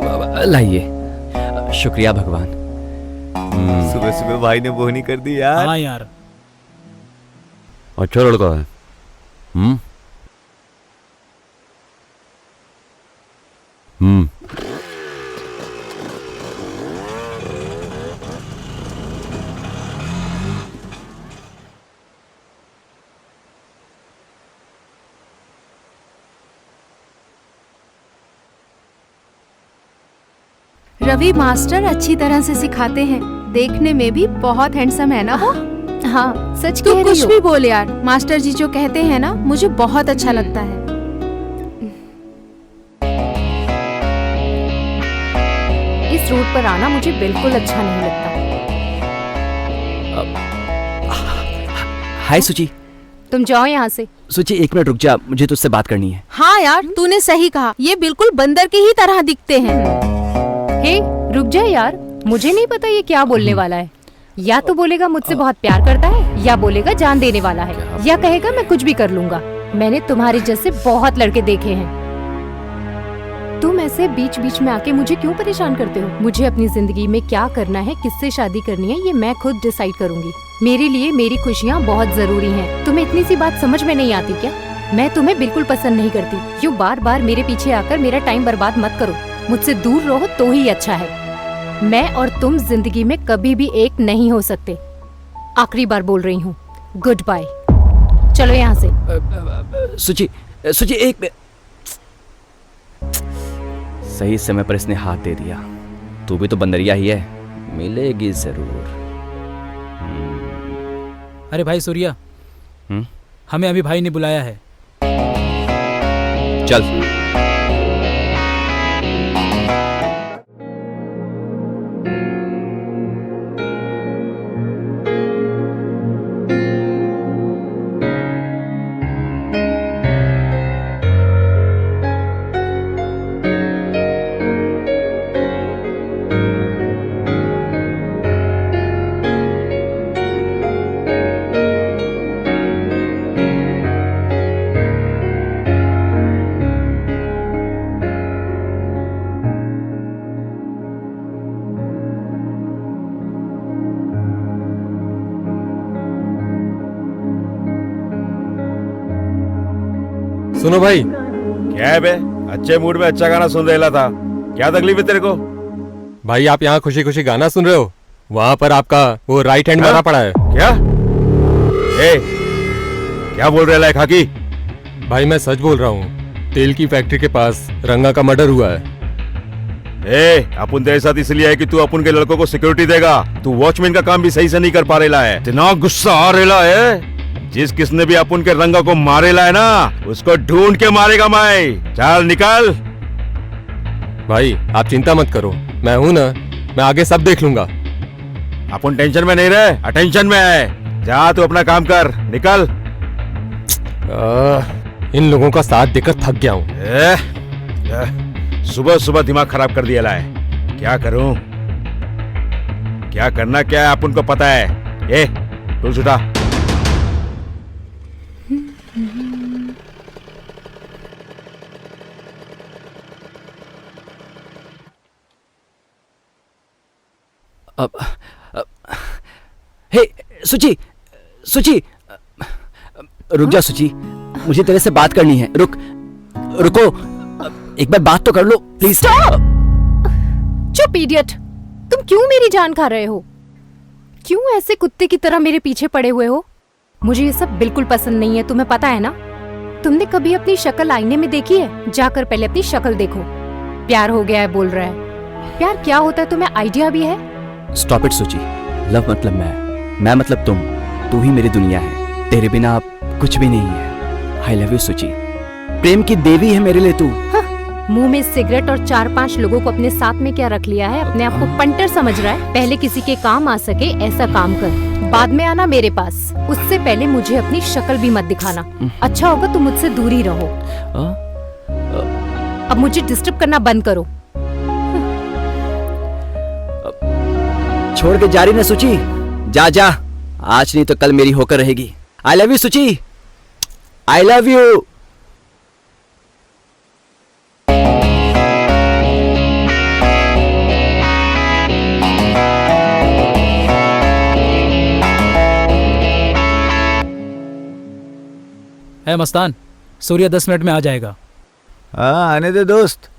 लाइए। शुक्रिया भगवान। सुबह सुबह भाई ने बोहनी कर दी यार। हाँ यार, अच्छा लड़का है। रवि मास्टर अच्छी तरह से सिखाते हैं, देखने में भी बहुत हैंडसम है ना वो। हाँ सच कह रही हो। कुछ भी बोल यार, मास्टर जी जो कहते हैं ना मुझे बहुत अच्छा लगता है। इस रूट पर आना मुझे बिल्कुल अच्छा नहीं लगता। हाय सुची। तुम जाओ यहाँ से। सुची एक मिनट रुक जा, मुझे तुझसे बात करनी है। हाँ यार तूने सही कहा, ये बिल्कुल बंदर के ही तरह दिखते हैं। हे रुक जा यार, मुझे नहीं पता ये क्या बोलने वाला है। या तो बोलेगा मुझसे बहुत प्यार करता है, या बोलेगा जान देने वाला है, या कहेगा मैं कुछ भी कर लूंगा। मैंने तुम्हारे जैसे बहुत लड़के देखे हैं। तुम ऐसे बीच बीच में आके मुझे क्यों परेशान करते हो? मुझे अपनी जिंदगी में क्या करना है, किससे शादी करनी है, ये मैं खुद डिसाइड करूंगी। मेरे लिए मेरी खुशियाँ बहुत जरूरी हैं। तुम्हें इतनी सी बात समझ में नहीं आती क्या? मैं तुम्हें बिल्कुल पसंद नहीं करती। यूँ बार बार मेरे पीछे आकर मेरा टाइम बर्बाद मत करो। मुझसे दूर रहो तो ही अच्छा है। मैं और तुम जिंदगी में कभी भी एक नहीं हो सकते। आखिरी बार बोल रही हूँ, गुड बाय। चलो यहाँ से। सुची, सुची एक सही समय पर इसने हाथ दे दिया। तू भी तो बंदरिया ही है, मिलेगी जरूर। अरे भाई सूर्या, हमें अभी भाई ने बुलाया है। चल। सुनो भाई। क्या है बे? अच्छे मूड में अच्छा गाना सुन रहा था, क्या तकलीफ है तेरे को? भाई आप यहाँ खुशी खुशी गाना सुन रहे हो, वहां पर आपका वो राइट हैंड मरा पड़ा है। क्या? क्या बोल रहे खाकी? भाई मैं सच बोल रहा हूँ, तेल की फैक्ट्री के पास रंगा का मर्डर हुआ है। अपन तेरे साथ इसलिए है कि तू अपन के लड़कों को सिक्योरिटी देगा। तू वॉचमैन का काम भी सही से नहीं कर पा रहा है। इतना गुस्सा आ रहा है। जिस किसने भी अपन के रंगा को मारेला है ना, उसको ढूंढ के मारेगा मैं। चल निकल। भाई आप चिंता मत करो, मैं हूं ना, मैं आगे सब देख लूंगा। अपन टेंशन में नहीं रहे, अटेंशन में है। जा तू अपना काम कर, निकल। इन लोगों का साथ देकर थक गया हूँ। सुबह सुबह दिमाग खराब कर दिया है। क्या करूं? क्या करना क्या है अपन को पता है। टूल्स उठा। हे सुची, सुची, रुक जा सुची, मुझे तेरे से बात करनी है। रुको, एक बार बात तो कर लो प्लीज। चुप इडियट, तुम क्यों मेरी जान खा रहे हो? क्यों ऐसे कुत्ते की तरह मेरे पीछे पड़े हुए हो? मुझे ये सब बिल्कुल पसंद नहीं है, तुम्हें पता है ना। तुमने कभी अपनी शक्ल आईने में देखी है? जाकर पहले अपनी शक्ल देखो। प्यार हो गया है बोल रहा है। प्यार क्या होता है तुम्हें आइडिया भी है? स्टॉप इट सुची। लव मतलब मैं मतलब तुम। तू ही मेरी दुनिया है, तेरे बिना अब कुछ भी नहीं है। आई लव यू सुची, प्रेम की देवी है मेरे लिए तू। मुंह में सिगरेट और 4-5 लोगों को अपने साथ में क्या रख लिया है? अपने आप को पंटर समझ रहा है? पहले किसी के काम आ सके ऐसा काम कर, बाद में आना मेरे पास। उससे पहले मुझे अपनी शक्ल भी मत दिखाना। अच्छा होगा तुम मुझसे दूर ही रहो। अब मुझे डिस्टर्ब करना बंद करो। छोड़ के जा रही ना सुची? जा, आज नहीं तो कल मेरी होकर रहेगी। आई लव यू सुची, आई लव यू। है मस्तान, सूर्य 10 मिनट में आ जाएगा। हाँ आने दे दोस्त।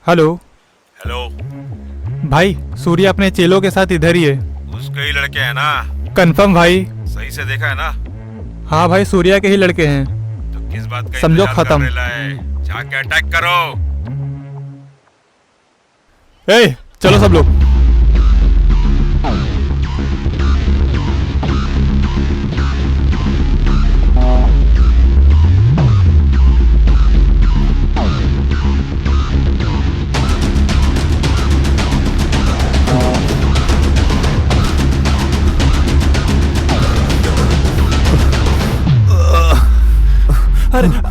हेलो हेलो भाई, सूर्य अपने चेलों के साथ इधर ही है। उसके ही लड़के हैं ना? कंफर्म भाई? सही से देखा है ना? हाँ भाई, सूर्या के ही लड़के हैं। तो किस बात का समझो इंतजार खत्म। कर रहा है? जाके अटैक करो। चलो सब लोग।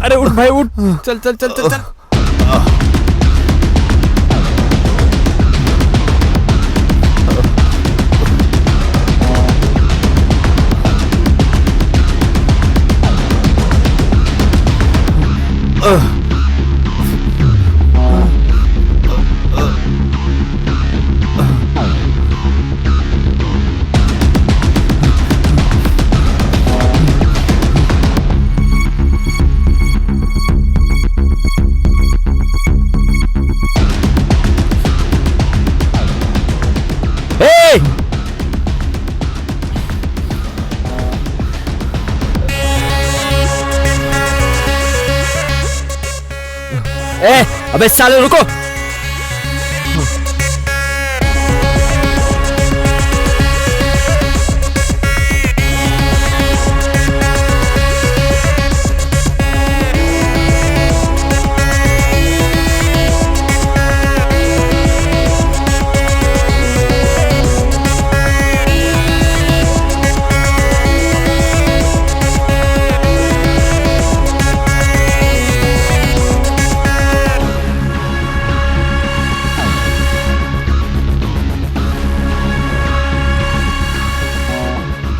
अरे उठ भाई उठ, चल चल चल चल चल। अबे साले रुको।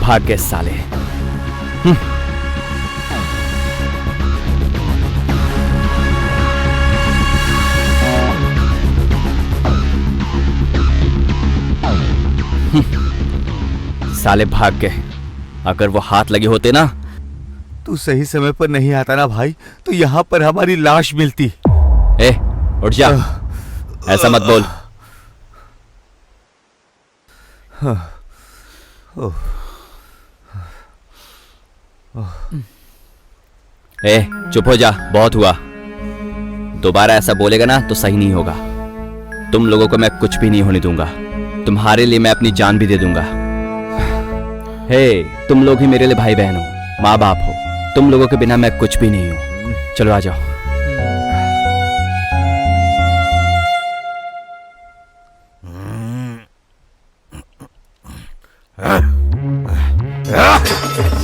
भाग गए साले। साले भाग गए। अगर वो हाथ लगे होते ना। तू सही समय पर नहीं आता ना भाई, तो यहाँ पर हमारी लाश मिलती। ए, उठ जा, ऐसा मत बोल। ए, चुप हो जा, बहुत हुआ। दोबारा ऐसा बोलेगा ना तो सही नहीं होगा। तुम लोगों को मैं कुछ भी नहीं होने दूंगा। तुम्हारे लिए मैं अपनी जान भी दे दूंगा। हे, तुम लोग ही मेरे लिए भाई बहन हो, माँ बाप हो। तुम लोगों के बिना मैं कुछ भी नहीं हूं। चलो आ जाओ।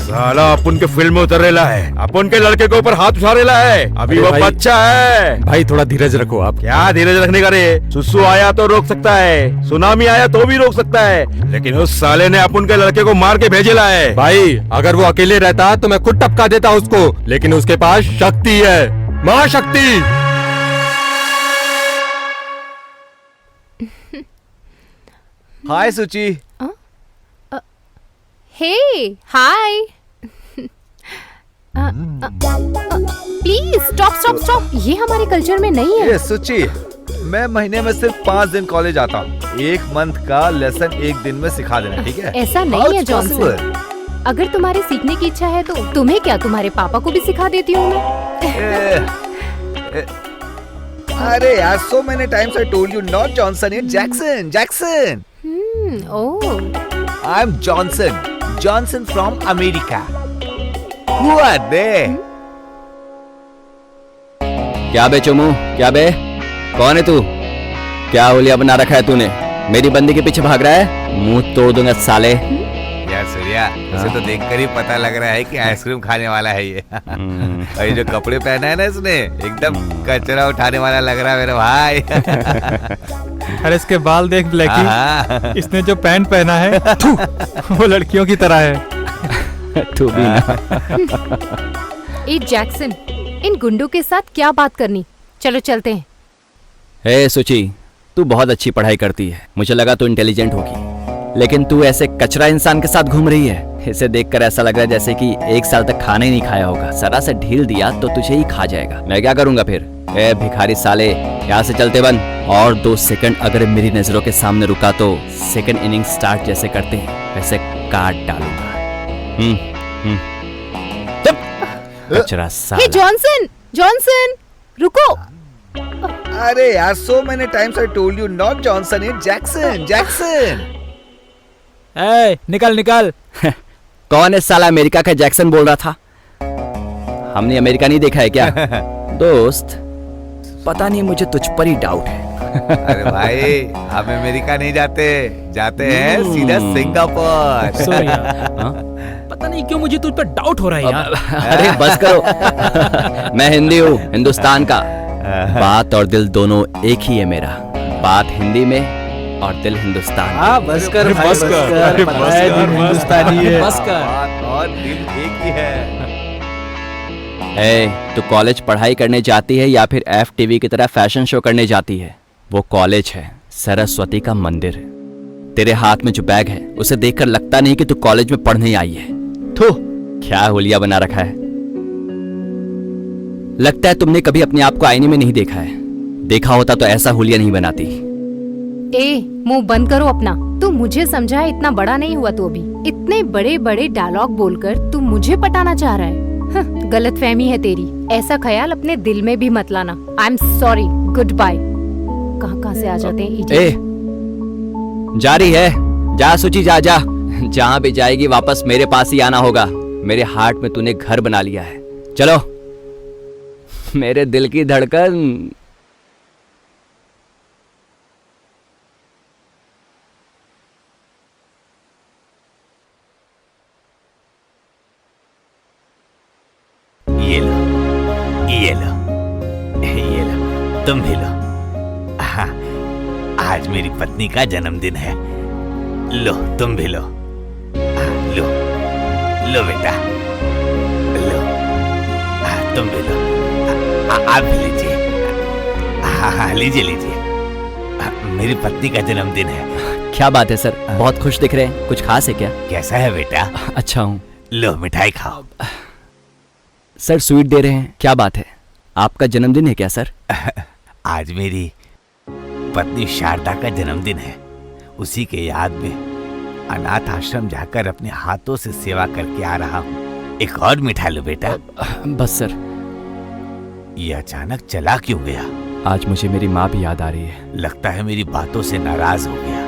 साला अपन के फिल्म में उतर रेला है, अपन के लड़के के ऊपर हाथ उठा रेला है। अभी वो बच्चा है। भाई थोड़ा धीरज रखो आप। क्या धीरज रखने का रे? सुसु आया तो रोक सकता है, सुनामी आया तो भी रोक सकता है, लेकिन उस साले ने अपन के लड़के को मार के भेजेला है। भाई अगर वो अकेले रहता तो मैं खुद टपका देता उसको, लेकिन उसके पास शक्ति है, महाशक्ति। हाय सुची। हे हाय। प्लीज स्टॉप स्टॉप स्टॉप, ये हमारे कल्चर में नहीं है। ये सुची, मैं महीने में सिर्फ 5 दिन कॉलेज आता हूँ। 1 मंथ का लेसन 1 दिन में सिखा देना, ठीक है? ऐसा नहीं है जॉनसन। अगर तुम्हारे सीखने की इच्छा है तो तुम्हें क्या, तुम्हारे पापा को भी सिखा देती हूँ मैं। अरे यार, so many times I told you not Johnson, it's Jackson, Jackson. Oh. I'm Johnson, Johnson from America. Who are they? क्या बे चुमू, क्या बे? कौन है तू? क्या होलिया बना रखा है तूने? मेरी बंदी के पीछे भाग रहा है? मुंह तोड़ दूंगा साले। यार सूर्या, उसे तो देखकर ही पता लग रहा है कि आइसक्रीम खाने वाला है ये। और ये जो कपड़े पहना है ना इसने, एकदम कचरा उठाने वाला लग रहा है मेरे भाई। अरे इसके बाल देख ब्लैकी, इसने जो पैंट पहना है वो लड़कियों की तरह है। तू भी ना। ए जैक्सन, इन गुंडों के साथ क्या बात करनी, चलो चलते हैं। हे सुची, तू बहुत अच्छी पढ़ाई करती है, मुझे लगा तू इंटेलिजेंट होगी, लेकिन तू ऐसे कचरा इंसान के साथ घूम रही है। इसे देखकर ऐसा लग रहा है जैसे कि 1 साल तक खाना ही नहीं खाया होगा। जरा से ढील दिया तो तुझे ही खा जाएगा। मैं क्या करूंगा फिर? ए भिखारी साले, यहाँ से चलते बन। और 2 सेकंड अगर मेरी नजरों के सामने रुका तो सेकंड इनिंग स्टार्ट जैसे करते हैं वैसे काट डालूंगा। कचरा साला। हे जॉनसन, जॉनसन रुको। अरे यार, so many times I told you not Johnson, it's Jackson, Jackson. ए, निकल निकल। कौन है साला? अमेरिका का जैक्सन बोल रहा था। हमने अमेरिका नहीं देखा है क्या? दोस्त, पता नहीं, मुझे तुझ पर ही डाउट है। अरे भाई, हम अमेरिका नहीं जाते, जाते हैं सीधा सिंगापुर। सॉरी यार, पता नहीं क्यों मुझे तुझ पर डाउट हो रहा है यार। अरे बस करो। मैं हिंदी हूँ, हिंदुस्तान का। बात और दिल दोनों एक ही है मेरा। बात हिंदी में और दिल हिंदुस्तान। हाँ बस कर भाई, बस कर। हिंदुस्तानी है। बस कर। बात और दिल एक ही है। तू कॉलेज पढ़ाई करने जाती है या फिर FTV की तरह फैशन शो करने जाती है? वो कॉलेज है, सरस्वती का मंदिर है। तेरे हाथ में जो बैग है उसे देखकर लगता नहीं कि तू कॉलेज में पढ़ने आई है। थू, क्या हुलिया बना रखा है। लगता है तुमने कभी अपने आप को आईने में नहीं देखा है। देखा होता तो ऐसा हुलिया नहीं बनाती। ए मुंह बंद करो अपना। तू मुझे समझा है, इतना बड़ा नहीं हुआ तू अभी। इतने बड़े बड़े डायलॉग बोलकर तू मुझे पटाना चाह रहा है। गलतफहमी है तेरी। ऐसा ख्याल अपने दिल में भी मत लाना। I am sorry, good bye. कहाँ से आ जाते हैं इडियट। जारी है, जा सुची, जा जा। जहाँ भी जाएगी वापस मेरे पास ही आना होगा। मेरे हार्ट में तूने घर बना लिया है। चलो मेरे दिल की धड़कन। ये लो, ये लो, ये लो, तुम भी लो। हाँ, आज मेरी पत्नी का जन्मदिन है। लो, तुम भी लो। लो, लो बेटा, लो। तुम भी लो। आप भी लीजिए। हाँ, लीजिए लीजिए। मेरी पत्नी का जन्मदिन है। क्या बात है सर, बहुत खुश दिख रहे हैं। कुछ खास है क्या? कैसा है बेटा? अच्छा हूँ। लो मिठाई खाओ। सर स्वीट दे रहे हैं, क्या बात है? आपका जन्मदिन है क्या सर? आज मेरी पत्नी शारदा का जन्मदिन है। उसी के याद में अनाथ आश्रम जाकर अपने हाथों से सेवा करके आ रहा हूँ। एक और मिठाई लो बेटा। बस सर। ये अचानक चला क्यों गया? आज मुझे मेरी माँ भी याद आ रही है। लगता है मेरी बातों से नाराज हो गया।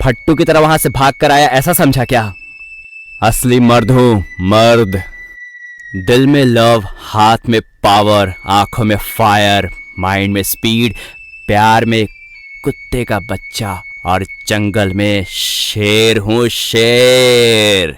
फट्टू की तरह वहां से भाग कर आया ऐसा समझा क्या? असली मर्द हूं, मर्द। दिल में लव, हाथ में पावर, आंखों में फायर, माइंड में स्पीड, प्यार में कुत्ते का बच्चा और जंगल में शेर हूं, शेर।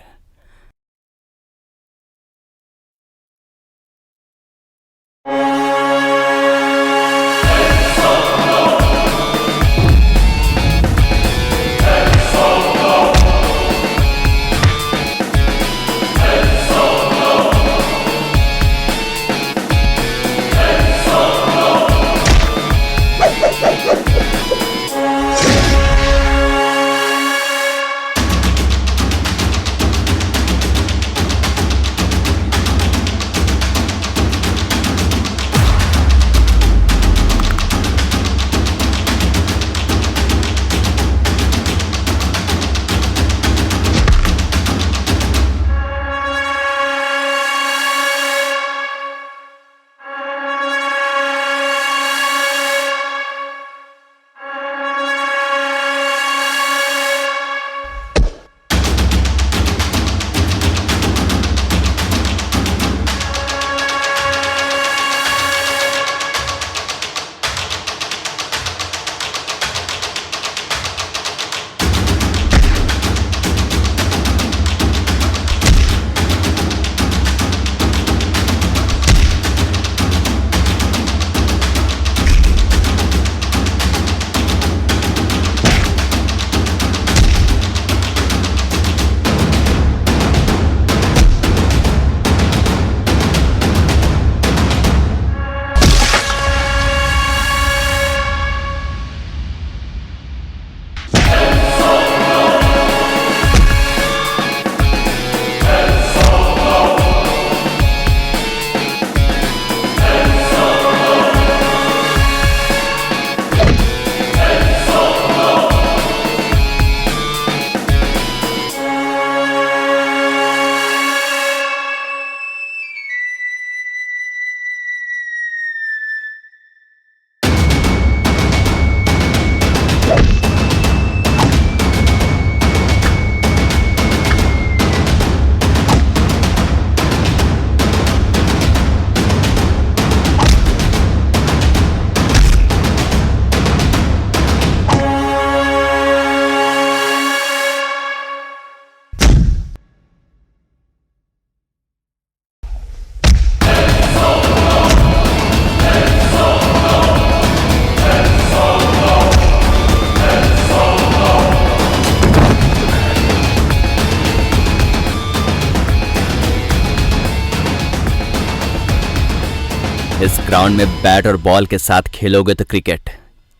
इस ग्राउंड में बैट और बॉल के साथ खेलोगे तो क्रिकेट,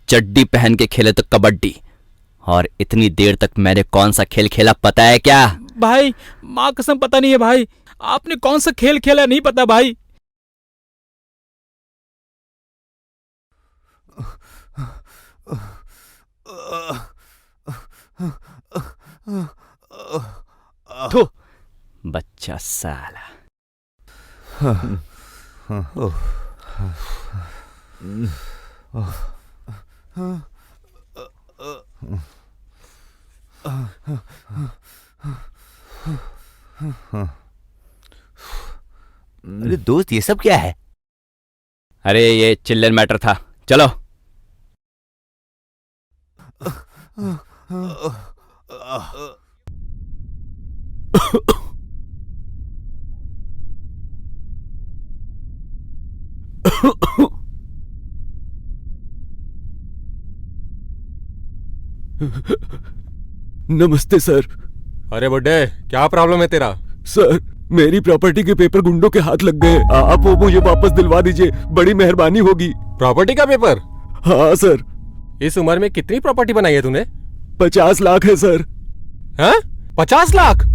चड्डी पहन के खेले तो कबड्डी, और इतनी देर तक मैंने कौन सा खेल खेला पता है क्या? भाई माँ कसम पता नहीं है भाई, आपने कौन सा खेल खेला नहीं पता भाई। थू, बच्चा साला। अरे दोस्त ये सब क्या है? अरे ये चिल्ड्रन मैटर था, चलो। नमस्ते सर। अरे बुड्ढे, क्या प्रॉब्लम है तेरा? सर मेरी प्रॉपर्टी के पेपर गुंडों के हाथ लग गए, आप वो मुझे वापस दिलवा दीजिए, बड़ी मेहरबानी होगी। प्रॉपर्टी का पेपर? हाँ सर। इस उम्र में कितनी प्रॉपर्टी बनाई है तूने? 50 लाख है सर। हाँ? 50 लाख?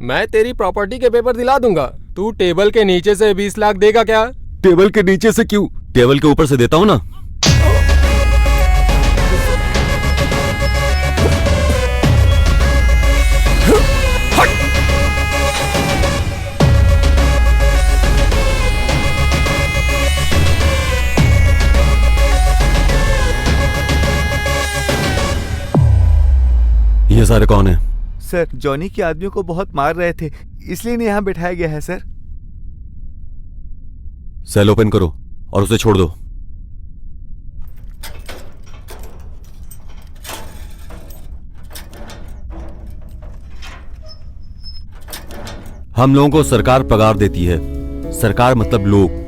मैं तेरी प्रॉपर्टी के पेपर दिला दूंगा, तू टेबल के नीचे से 20 लाख देगा क्या? टेबल के नीचे से क्यों? टेबल के ऊपर से देता हूँ ना। ये सारे कौन है? सर, जॉनी के आदमियों को बहुत मार रहे थे, इसलिए इन्हें यहाँ बिठाया गया है सर। सेल ओपन करो और उसे छोड़ दो। हम लोगों को सरकार पगार देती है। सरकार मतलब लोग।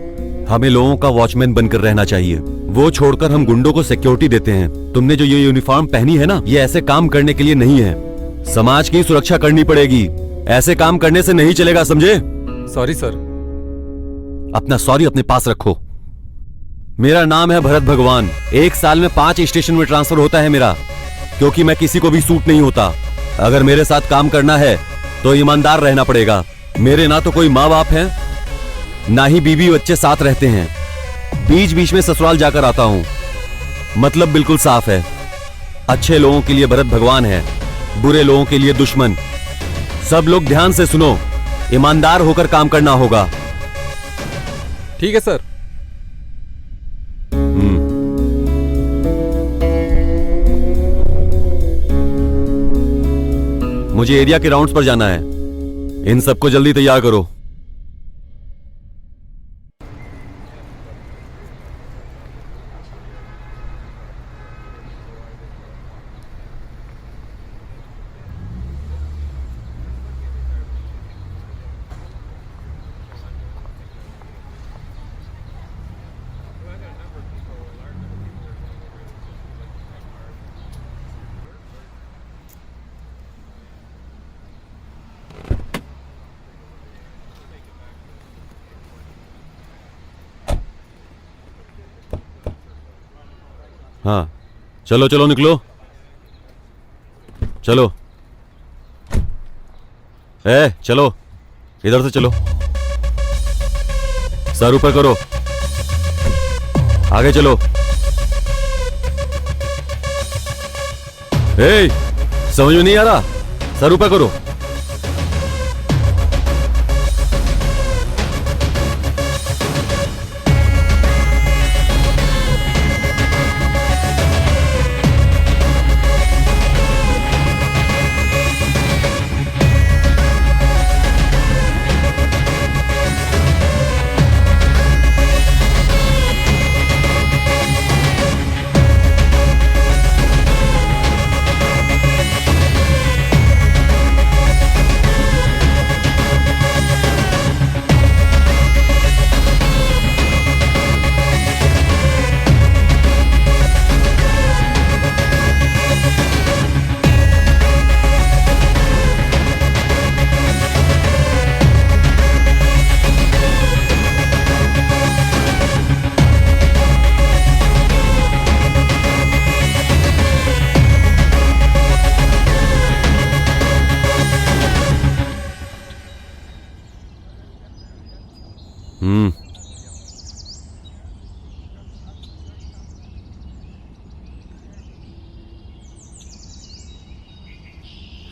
हमें लोगों का वॉचमैन बनकर रहना चाहिए। वो छोड़कर हम गुंडों को सिक्योरिटी देते हैं। तुमने जो ये यूनिफॉर्म पहनी है ना, ये ऐसे काम करने के लिए नहीं है। समाज की सुरक्षा करनी पड़ेगी। ऐसे काम करने से नहीं चलेगा, समझे? Sorry sir. अपना सॉरी अपने पास रखो। मेरा नाम है भरत भगवान। 1 साल में 5 स्टेशन में ट्रांसफर होता है मेरा, क्योंकि मैं किसी को भी सूट नहीं होता। अगर मेरे साथ काम करना है तो ईमानदार रहना पड़ेगा। मेरे ना तो कोई माँ बाप है, ना ही बीवी बच्चे साथ रहते हैं। बीच बीच में ससुराल जाकर आता हूं। मतलब बिल्कुल साफ है। अच्छे लोगों के लिए भरत भगवान है, बुरे लोगों के लिए दुश्मन। सब लोग ध्यान से सुनो, ईमानदार होकर काम करना होगा। ठीक है सर। मुझे एरिया के राउंड्स पर जाना है। इन सबको जल्दी तैयार करो। हाँ, चलो चलो निकलो। चलो चलो, इधर से चलो। सर ऊपर करो, आगे चलो। समझ में नहीं आ रहा? सर ऊपर करो।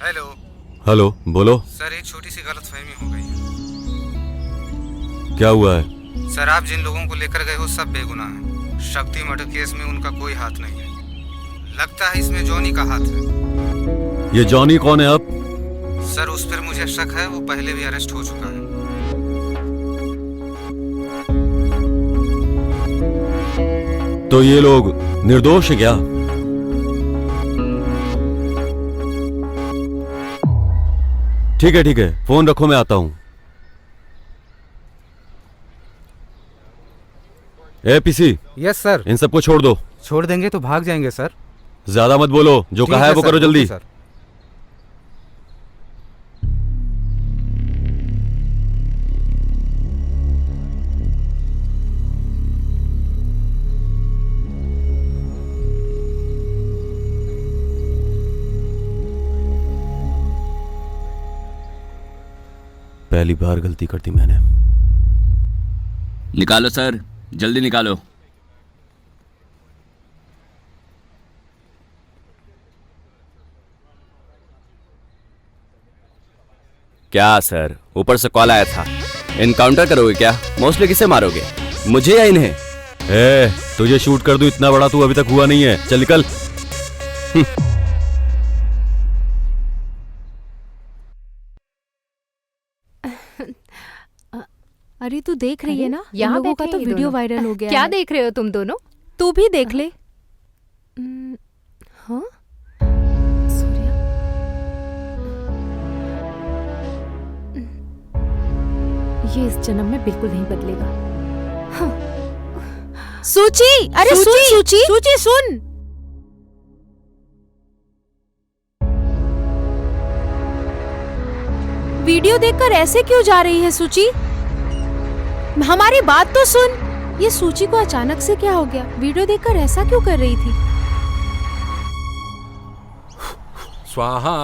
हेलो। हेलो, बोलो। सर, एक छोटी सी गलतफहमी हो गई है। क्या हुआ है? सर, आप जिन लोगों को लेकर गए हो सब बेगुनाह हैं। शक्ति मर्डर केस में उनका कोई हाथ नहीं है। लगता है इसमें जॉनी का हाथ है। ये जॉनी कौन है अब? सर, उस पर मुझे शक है, वो पहले भी अरेस्ट हो चुका है। तो ये लोग निर्दोष है क्या? ठीक है, फोन रखो, मैं आता हूं। पीसी। Yes sir. इन सबको छोड़ दो। छोड़ देंगे तो भाग जाएंगे सर। ज्यादा मत बोलो, जो कहा है वो करो जल्दी। सर। पहली बार गलती कर दी मैंने। निकालो सर, जल्दी निकालो। क्या सर, ऊपर से कॉल आया था। इनकाउंटर करोगे क्या? मोस्टली किसे मारोगे, मुझे या इन्हें? तुझे शूट कर दूं इतना बड़ा तू अभी तक हुआ नहीं है। चल निकल। अरे तू देख रही है ना, यहाँ यहाँ लोगों का बैठे तो हैं वीडियो दोनों। वायरल हो गया क्या है। देख रहे हो तुम दोनों? तू भी देख ले। हाँ सूर्या, ये इस जन्म में बिल्कुल नहीं बदलेगा। सूची, अरे सुन सूची, सूची सुन। वीडियो देखकर ऐसे क्यों जा रही है सूची? हमारी बात तो सुन। ये सूची को अचानक से क्या हो गया? वीडियो देखकर ऐसा क्यों कर रही थी? स्वाहा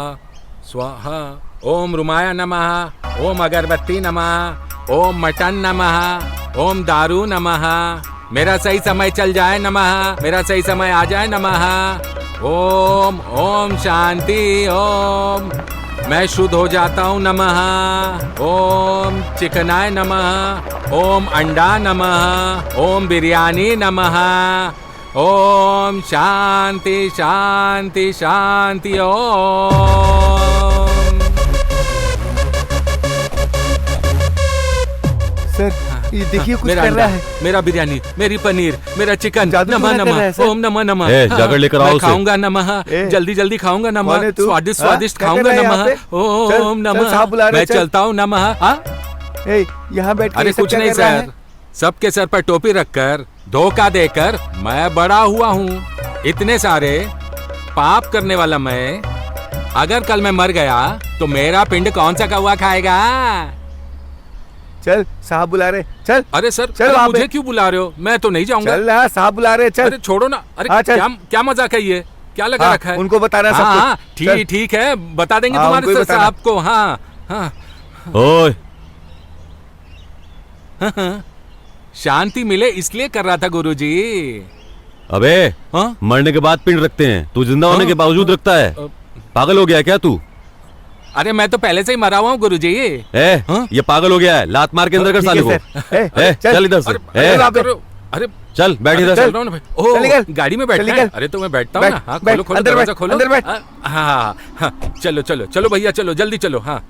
स्वाहा। ओम रुमाया नमः, ओम अगरबत्ती नमः, ओम मटन नमः, ओम दारू नमः। मेरा सही समय चल जाए नमः, मेरा सही समय आ जाए नमः। ओम ओम शांति ओम। मैं शुद्ध हो जाता हूँ नमः। ओम चिकनाय नमः, ओम अंडा नमः, ओम बिरयानी नमः। ओम शांति शांति शांति ओम। सर ये देखिए कुछ मेरा कर रहा अंडा, है। मेरा बिरयानी, मेरी पनीर, मेरा चिकन। जादू नमः टोना कर रहा है, नमः, सर। ओम नमः नमः। ए, जाकर लेकर आओ मैं उसे। खाऊंगा नमः, ए, जल्दी जल्दी खाऊंगा कौन है नमः, तू? स्वादिष्ट हाँ? स्वादिष्ट क्या कर खाऊंगा रहा है यहाँ नमः। पे? चल, ओम चल, नमः। साहब बुला रहे, मैं चल। चलता हूँ नमः। हाँ? ए, यहाँ बैठ के अरे ये सब कुछ क्या नहीं कर रहा सर, सबके सर पर टोपी रखकर धोखा देकर मैं बड़ा हुआ हूँ। इतने सारे पाप करने वाला मैं, अगर कल मैं मर गया तो मेरा पिंड कौन सा कौवा खाएगा? चल साहब बुला रहे, चल। अरे सर, चल अरे वहाँ मुझे पे। क्यों बुला रहे हो? मैं तो नहीं जाऊंगा। चल ना, साहब बुला रहे, चल। अरे छोड़ो ना। अरे हाँ, चल। क्या क्या मजाक है ये? क्या लगा हाँ, रखा है? उनको बताना सब हाँ, कुछ। हाँ, चल। ठीक ठीक है, बता देंगे हाँ, तुम्हारे उनको ही सर बताना। साहब को। हाँ हाँ ओए हाँ। शांति मिले इसलिए कर रहा था गुरुजी। अबे हाँ? मरने के बाद पिंड रखते हैं, तू जिंदा होने हाँ? के बावजूद रखता है। पागल हो गया क्या तू? अरे मैं तो पहले से ही मरा हुआ हूँ गुरुजी। ये पागल हो गया है, लात मार के अंदर कर ठीक साले है, को। सर। चल इधर से। अरे चल बैठ इधर चल से। रहा हूँ ना भाई। ओह, चल निकल। गाड़ी में चल बैठना है? निकल। अरे तो मैं बैठता हूँ बैठ, ना। हाँ, बैठ, खोलो खोलो अंदर दरवाजा बैठ, खोलो। अंदर बैठ। हाँ हाँ, चलो चलो चलो भैया, चलो जल्दी चलो। हाँ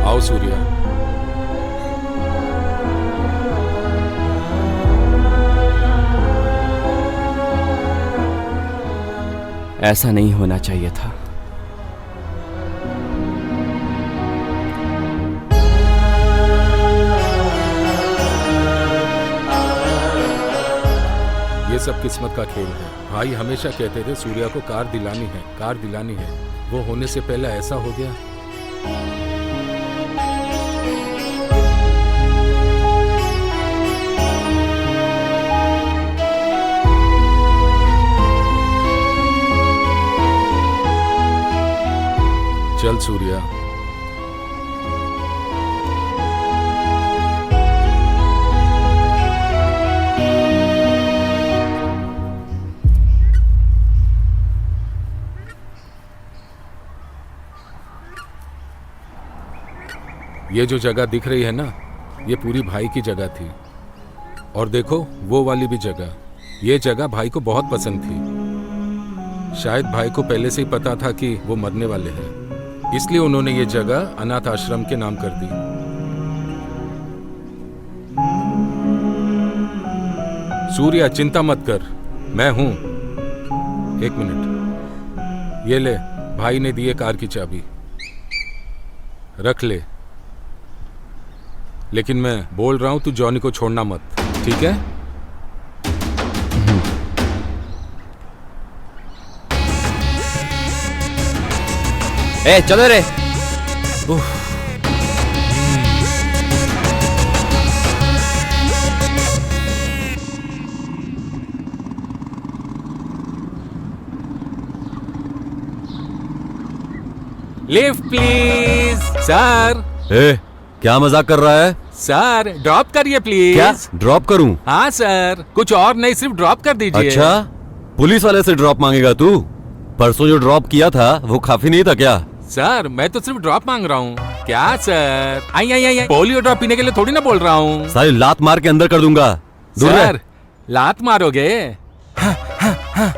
आओ सूर्या। ऐसा नहीं होना चाहिए था। ये सब किस्मत का खेल है। भाई हमेशा कहते थे सूर्या को कार दिलानी है, कार दिलानी है। वो होने से पहले ऐसा हो गया। चल सूर्या। ये जो जगह दिख रही है ना, ये पूरी भाई की जगह थी। और देखो वो वाली भी जगह, ये जगह भाई को बहुत पसंद थी। शायद भाई को पहले से ही पता था कि वो मरने वाले हैं, इसलिए उन्होंने ये जगह अनाथ आश्रम के नाम कर दी। सूर्या चिंता मत कर, मैं हूं। एक मिनट, ये ले, भाई ने दिए कार की चाबी, रख ले। लेकिन मैं बोल रहा हूं तू जॉनी को छोड़ना मत, ठीक है? ए चलो रे। Lift please sir. ए, क्या मजाक कर रहा है? सर ड्रॉप करिए प्लीज। क्या ड्रॉप करूं? हाँ सर, कुछ और नहीं, सिर्फ ड्रॉप कर दीजिए। अच्छा, पुलिस वाले से ड्रॉप मांगेगा तू? परसों जो ड्रॉप किया था वो काफी नहीं था क्या? सर मैं तो सिर्फ ड्रॉप मांग रहा हूँ। क्या सर? आई आई आई, पोलियो ड्रॉप पीने के लिए थोड़ी ना बोल रहा हूँ। सारी लात मार के अंदर कर दूंगा। दूर रह। सर लात मारोगे?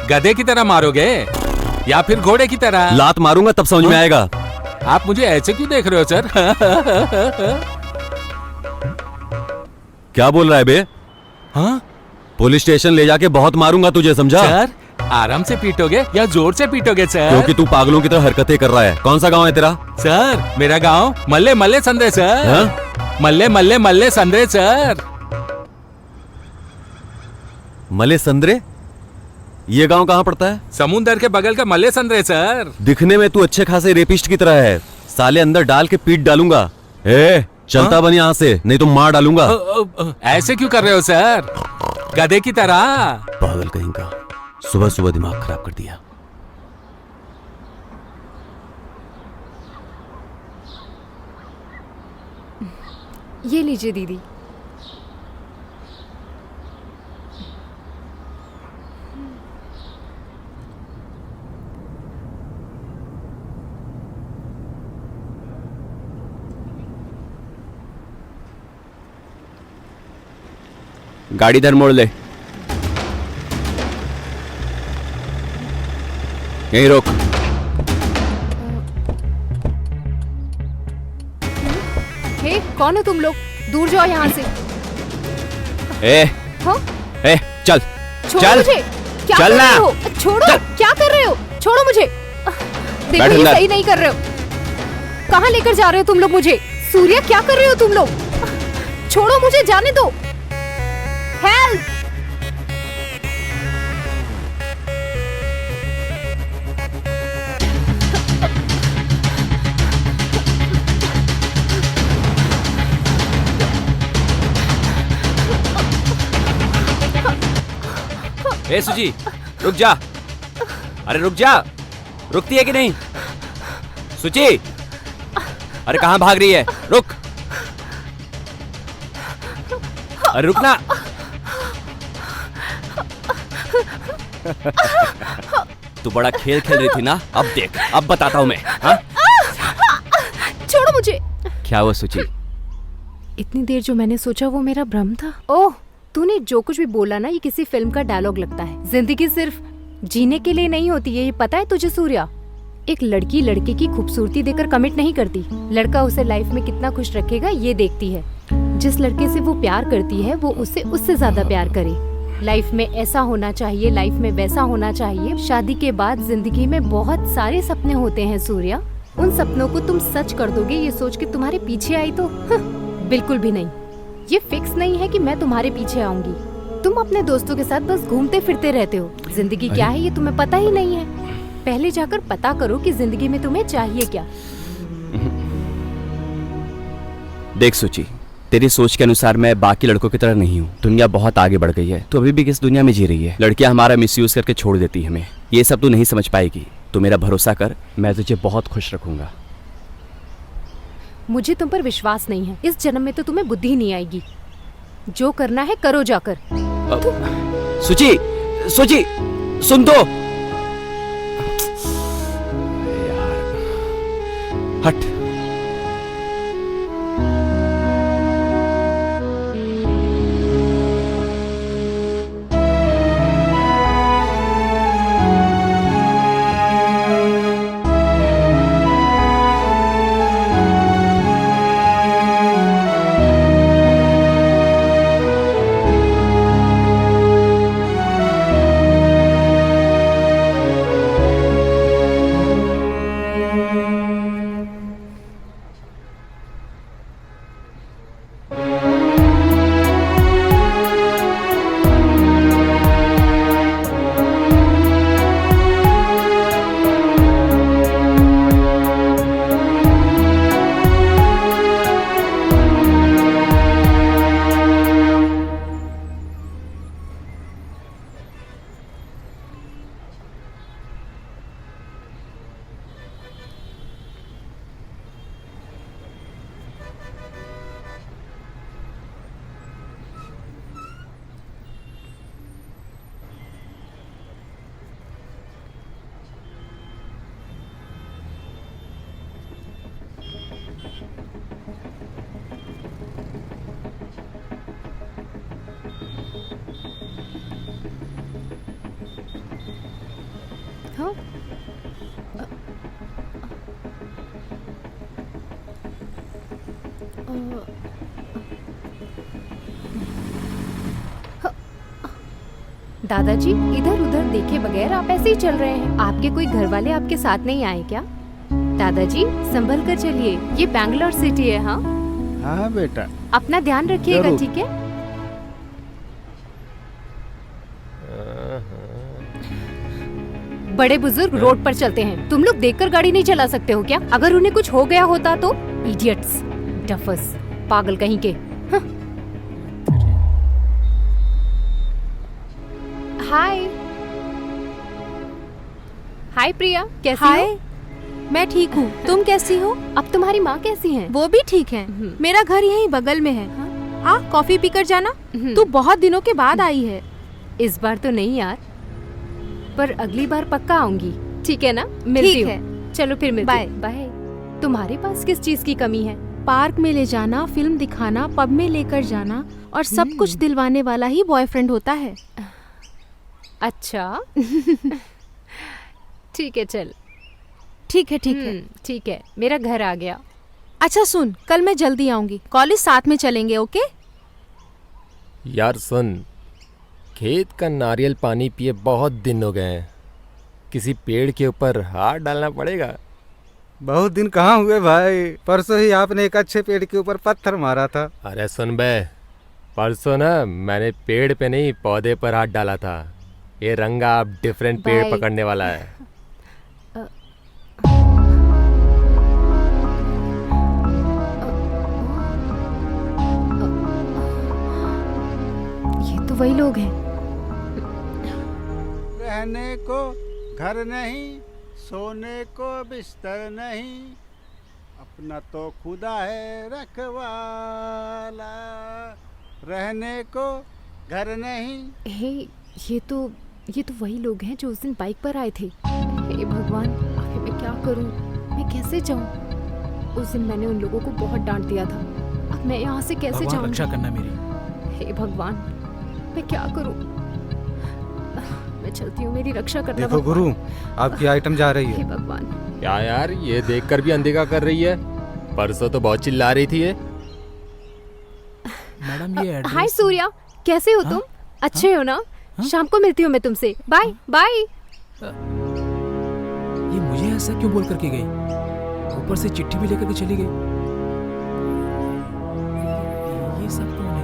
गधे की तरह मारोगे या फिर घोड़े की तरह? लात मारूंगा तब समझ में आएगा। आप मुझे ऐसे क्यों देख रहे हो सर? क्या बोल रहा है बे? हाँ? पुलिस स्टेशन ले जाके बहुत मारूंगा तुझे, समझा? सर आराम से पीटोगे या जोर से पीटोगे सर? क्योंकि तू पागलों की तरह हरकतें कर रहा है। कौन सा गांव है तेरा? सर मेरा गांव मल्ले मल्ले संद्रे सर। हाँ? मल्ले मल्ले मल्ले संद्रे सर। मले संद्रे? ये गांव कहाँ पड़ता है? समुंदर के बगल का मल्ले संद्रे सर। दिखने में तू अच्छे खासे रेपिस्ट की तरह है। साले अंदर डाल के पीट डालूंगा। ए, चलता बन यहाँ से, नहीं तो मार डालूंगा। ऐसे क्यों कर रहे हो सर? गधे की तरह। पागल कहीं का, सुबह सुबह दिमाग खराब कर दिया। ये लीजिए दीदी। गाड़ी इधर मोड़ ले, यहीं रोक। हे, कौन हो तुम लोग? दूर जाओ यहाँ से। ए, हाँ? ए, चल छोड़ो चल मुझे। क्या कर चलना। रहे हो? छोड़ो। क्या कर रहे हो? छोड़ो मुझे। देखो बैठ ये अंदर। सही नहीं कर रहे हो। कहाँ लेकर जा रहे हो तुम लोग मुझे? सूर्या क्या कर रहे हो तुम लोग? छोड़ो मुझे, जाने दो। हेल्प! ए सुजी, रुक जा। अरे रुक जा, रुकती है कि नहीं? सुची, अरे कहाँ भाग रही है? रुक। अरे रुकना। तू बड़ा खेल खेल रही थी ना, अब देख, अब बताता हूँ मैं। हाँ? छोड़ो मुझे। क्या हुआ सुची? इतनी देर जो मैंने सोचा वो मेरा भ्रम था। ओह, तूने जो कुछ भी बोला ना, ये किसी फिल्म का डायलॉग लगता है। जिंदगी सिर्फ जीने के लिए नहीं होती है, ये पता है तुझे सूर्या? एक लड़की लड़के की खूबसूरती देखकर कमिट नहीं करती, लड़का उसे लाइफ में कितना खुश रखेगा ये देखती है। जिस लड़के से वो प्यार करती है वो उसे उससे ज्यादा प्यार करे। लाइफ में ऐसा होना चाहिए, लाइफ में वैसा होना चाहिए। शादी के बाद जिंदगी में बहुत सारे सपने होते हैं सूर्या। उन सपनों को तुम सच कर दोगे ये सोच के तुम्हारे पीछे आई तो बिल्कुल भी नहीं। ये फिक्स नहीं है कि मैं तुम्हारे पीछे आऊंगी। तुम अपने दोस्तों के साथ बस घूमते फिरते रहते हो। जिंदगी क्या है ये तुम्हें पता ही नहीं है। पहले जाकर पता करो कि जिंदगी में तुम्हें चाहिए क्या। देख सुची, तेरी सोच के अनुसार मैं बाकी लड़कों की तरह नहीं हूँ। दुनिया बहुत आगे बढ़ गई है, तू अभी भी किस दुनिया में जी रही है? लड़कियां हमारा मिसयूज करके छोड़ देती है हमें। ये सब तू नहीं समझ पाएगी। तू मेरा भरोसा कर, मैं तुझे बहुत खुश रखूंगा। मुझे तुम पर विश्वास नहीं है। इस जन्म में तो तुम्हें बुद्धि नहीं आएगी। जो करना है करो जाकर। सुची, सुची, सुन तो। हट। हाँ? दादाजी, इधर उधर देखे बगैर आप ऐसे ही चल रहे हैं। आपके कोई घर वाले आपके साथ नहीं आए क्या? दादाजी संभल कर चलिए, ये बैंगलोर सिटी है। हाँ हाँ बेटा, अपना ध्यान रखिएगा, जरूर। ठीक है? बड़े बुजुर्ग रोड पर चलते हैं, तुम लोग देखकर गाड़ी नहीं चला सकते हो क्या? अगर उन्हें कुछ हो गया होता तो? इडियट्स, डफस, पागल कहीं के। हाय हाय प्रिया, कैसी हो? मैं ठीक हूँ, तुम कैसी हो? अब तुम्हारी माँ कैसी है? वो भी ठीक है। मेरा घर यहीं बगल में है। आ कॉफी पीकर जाना। तू बहुत दिनों के बाद आई है। इस बार तो नहीं यार, पर अगली बार पक्का आऊंगी, ठीक है ना? मिलती ठीक हूँ। है। चलो फिर मिलते बाय। हैं। बाय। तुम्हारे पास किस चीज की कमी है? पार्क में ले जाना, फिल्म दिखाना, पब में लेकर जाना और सब कुछ दिलवाने वाला ही बॉयफ्रेंड होता है। अच्छा ठीक है, चल। ठीक है ठीक है। ठीक है, मेरा घर आ गया। अच्छा सुन, कल मैं जल्दी आऊंगी, कॉलेज साथ में चलेंगे, ओके? यार सुन, खेत का नारियल पानी पिए बहुत दिन हो गए हैं। किसी पेड़ के ऊपर हाथ डालना पड़ेगा। बहुत दिन कहाँ हुए भाई, परसों ही आपने एक अच्छे पेड़ के ऊपर पत्थर मारा था। अरे सुन बे, परसों ना मैंने पेड़ पे नहीं पौधे पर हाथ डाला था। ये रंगा अब डिफरेंट पेड़ बाय। पकड़ने वाला है। ये तो वही लोग हैं। रहने को घर नहीं, सोने को बिस्तर नहीं, अपना तो खुदा है रखवाला। रहने को घर नहीं। हे, ये तो वही लोग हैं जो उस दिन बाइक पर आए थे। हे भगवान, अभी मैं क्या करूं? मैं कैसे जाऊं? उस दिन मैंने उन लोगों को बहुत डांट दिया था। अब मैं यहाँ से कैसे भगवान जाऊं? रक्षा करना मेरी। हे भगवान, मैं क्या करूं? मैं चलती हूँ, मेरी रक्षा करना। देखो भगवान। गुरु, आपकी आइटम जा रही हे है। भगवान। क्या यार, ये देखकर भी अनदेखा कर रही है? परसों तो बहुत चिल्ला रही थी ये। मैडम ये एड्रेस। हाय सूर्या, कैसे हो तुम? अच्छे हो ना? शाम को मिलती हूँ मैं तुमसे। Bye bye. ये मुझे ऐसा क्यों बोल करके गई? ऊपर से चिट्ठी भी लेकर के चली गई। ये सब कौन है?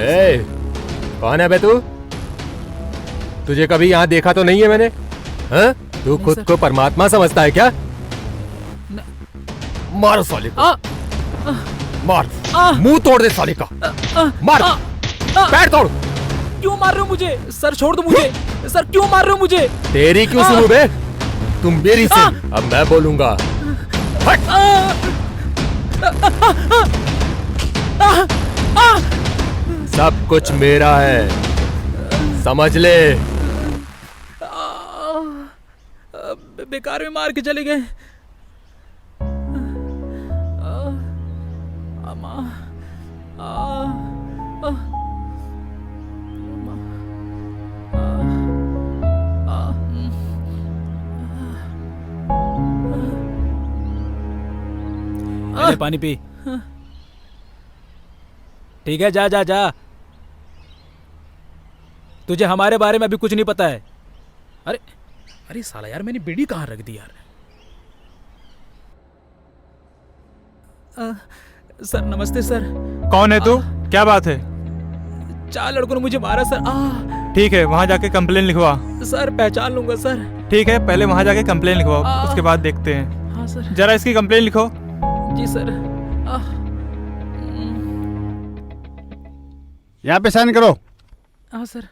ए, कौन है बे तू? तुझे कभी यहाँ देखा तो नहीं है मैंने? हाँ? तू खुद को परमात्मा समझता है क्या? मारो साले को। मार, मुंह तोड़ दे साले का। मार, पैर तोड़। क्यों मार रहे हो मुझे? सर छोड़ दो मुझे। सर क्यों मार रहे हो मुझे? तेरी क्यों सुनूं बे? तुम मेरी सुन, अब मैं बोलूंगा। हट। सब कुछ मेरा है, समझ ले। बेकार में मार के चले गए। ले पानी पी। ठीक है, जा जा जा। तुझे हमारे बारे में अभी कुछ नहीं पता है। अरे अरे साला यार, मैंने बीड़ी कहाँ रख दी यार? सर नमस्ते सर। कौन है तू? क्या बात है? 4 लड़कों ने मुझे मारा सर। ठीक है, वहाँ जाके कंप्लेन लिखवा। सर पहचान लूंगा सर। ठीक है, पहले वहाँ जाके कंप्लेन लिखवाओ, उसके बाद देखते हैं। हाँ सर। जरा इसकी कंप्लेन लिखो। जी सर। यहाँ पे साइन करो। हाँ सर।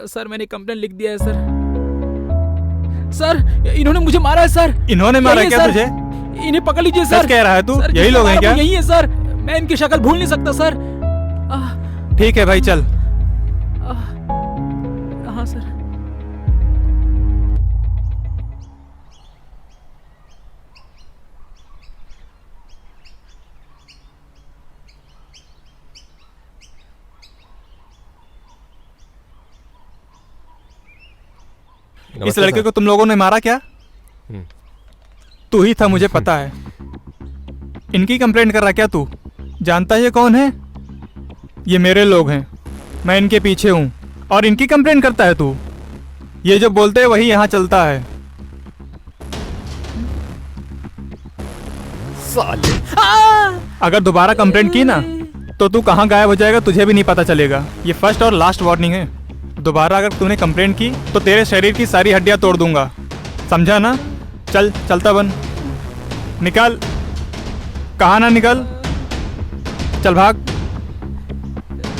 सर मैंने कंप्लेंट लिख दिया है सर। सर इन्होंने मुझे मारा है सर। इन्होंने मारा यही है क्या सर। तुझे? इन्हें पकड़ लीजिए सर। सच कह रहा है तू? सर, यही जिसने लोग हैं मारा क्या? वो यही है सर। मैं इनकी शक्ल भूल नहीं सकता सर। ठीक है भाई चल। हाँ सर। इस लड़के को तुम लोगों ने मारा क्या? तू ही था, मुझे पता है। इनकी कंप्लेंट कर रहा क्या तू? जानता है ये कौन है? ये मेरे लोग हैं, मैं इनके पीछे हूं और इनकी कंप्लेंट करता है तू? ये जो बोलते हैं वही यहाँ चलता है। साले। अगर दोबारा कंप्लेंट की ना तो तू कहाँ गायब हो जाएगा तुझे भी नहीं पता चलेगा। ये फर्स्ट और लास्ट वार्निंग है। दोबारा अगर तूने कंप्लेंट की तो तेरे शरीर की सारी हड्डियां तोड़ दूंगा, समझा ना? चल चलता बन, निकल। कहाँ ना निकल, चल भाग।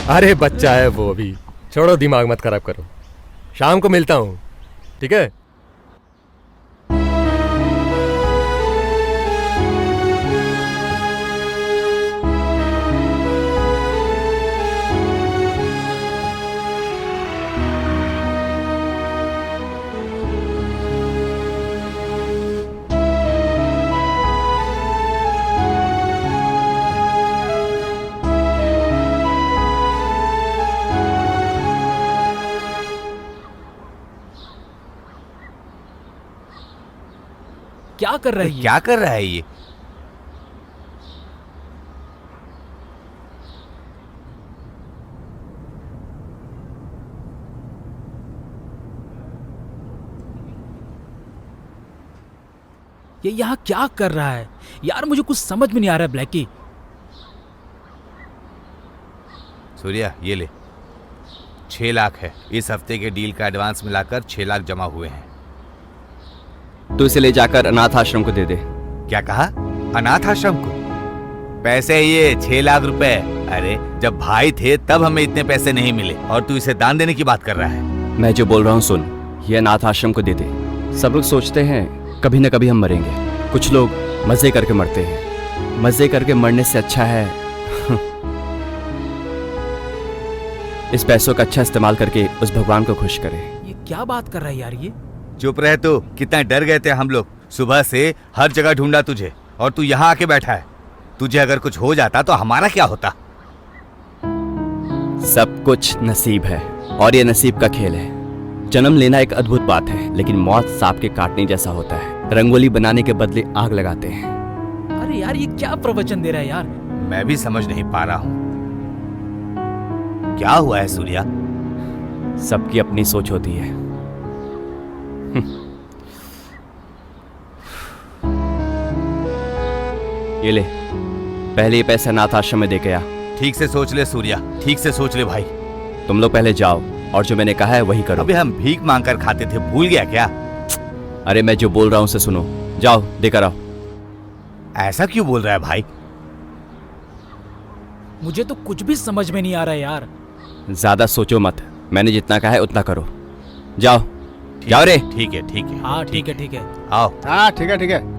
अरे बच्चा है वो, अभी छोड़ो, दिमाग मत खराब करो। शाम को मिलता हूँ, ठीक है? क्या कर रहा है ये? क्या कर रहा है ये? ये यहाँ क्या कर रहा है यार? मुझे कुछ समझ में नहीं आ रहा है ब्लैकी। सूर्या ये ले, 6 लाख है। इस हफ्ते के डील का एडवांस मिलाकर 6 लाख जमा हुए हैं। तो इसे ले जाकर अनाथ आश्रम को दे दे। क्या कहा? अनाथ आश्रम को? पैसे ये 6 लाख रुपए? अरे जब भाई थे तब हमें इतने पैसे नहीं मिले और तू इसे दान देने की बात कर रहा है। मैं जो बोल रहा हूँ सुन, ये अनाथ आश्रम को दे दे। सब लोग सोचते हैं कभी न कभी हम मरेंगे। कुछ लोग मजे करके मरते हैं। मजे करके मरने से अच्छा है इस पैसों का अच्छा इस्तेमाल करके उस भगवान को खुश करे। ये क्या बात कर रहा है यार ये? चुप रहे तू। कितना डर गए थे हम लोग। सुबह से हर जगह ढूंढा तुझे और तू यहाँ आके बैठा है। तुझे अगर कुछ हो जाता तो हमारा क्या होता? सब कुछ नसीब है और ये नसीब का खेल है। जन्म लेना एक अद्भुत बात है, लेकिन मौत सांप के काटने जैसा होता है। रंगोली बनाने के बदले आग लगाते हैं। अरे यार ये क्या प्रवचन दे रहा है यार? मैं भी समझ नहीं पा रहा हूँ। क्या हुआ है सूर्या? सबकी अपनी सोच होती है। ये ले, पहले ये पैसा अनाथ आश्रम में दे के आ। ठीक से सोच ले सूर्या, ठीक से सोच ले भाई। तुम लोग पहले जाओ और जो मैंने कहा है वही करो। अबे हम भीख मांग कर खाते थे, भूल गया क्या? अरे मैं जो बोल रहा हूँ उसे सुनो। जाओ देकर आओ। ऐसा क्यों बोल रहा है भाई? मुझे तो कुछ भी समझ में नहीं आ रहा है यार। ज्यादा सोचो मत, मैंने जितना कहा है उतना करो। जाओ जाओ रे। ठीक है ठीक है। हाँ ठीक है ठीक है। आओ। हाँ ठीक है ठीक है।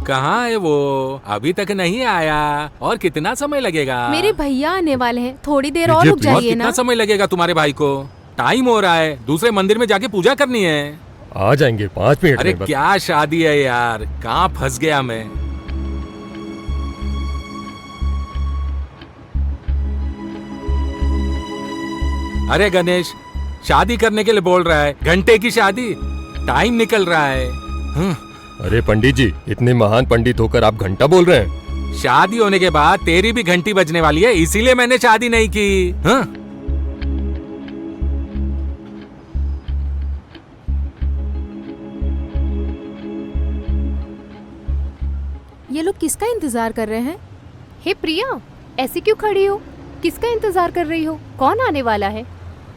कहाँ है वो? अभी तक नहीं आया। और कितना समय लगेगा? मेरे भैया आने वाले हैं, थोड़ी देर और रुक जाइए कितना ना। समय लगेगा तुम्हारे भाई को? टाइम हो रहा है, दूसरे मंदिर में जाके पूजा करनी है। आ जाएंगे 5 मिनट अरे में बस। क्या शादी है यार, कहाँ फंस गया मैं। अरे गणेश, शादी करने के लिए बोल रहा है, घंटे की शादी, टाइम निकल रहा है। अरे पंडित जी, इतने महान पंडित होकर आप घंटा बोल रहे हैं? शादी होने के बाद तेरी भी घंटी बजने वाली है, इसीलिए मैंने शादी नहीं की। हाँ? ये लोग किसका इंतजार कर रहे हैं? हे प्रिया, ऐसी क्यों खड़ी हो? किसका इंतजार कर रही हो? कौन आने वाला है?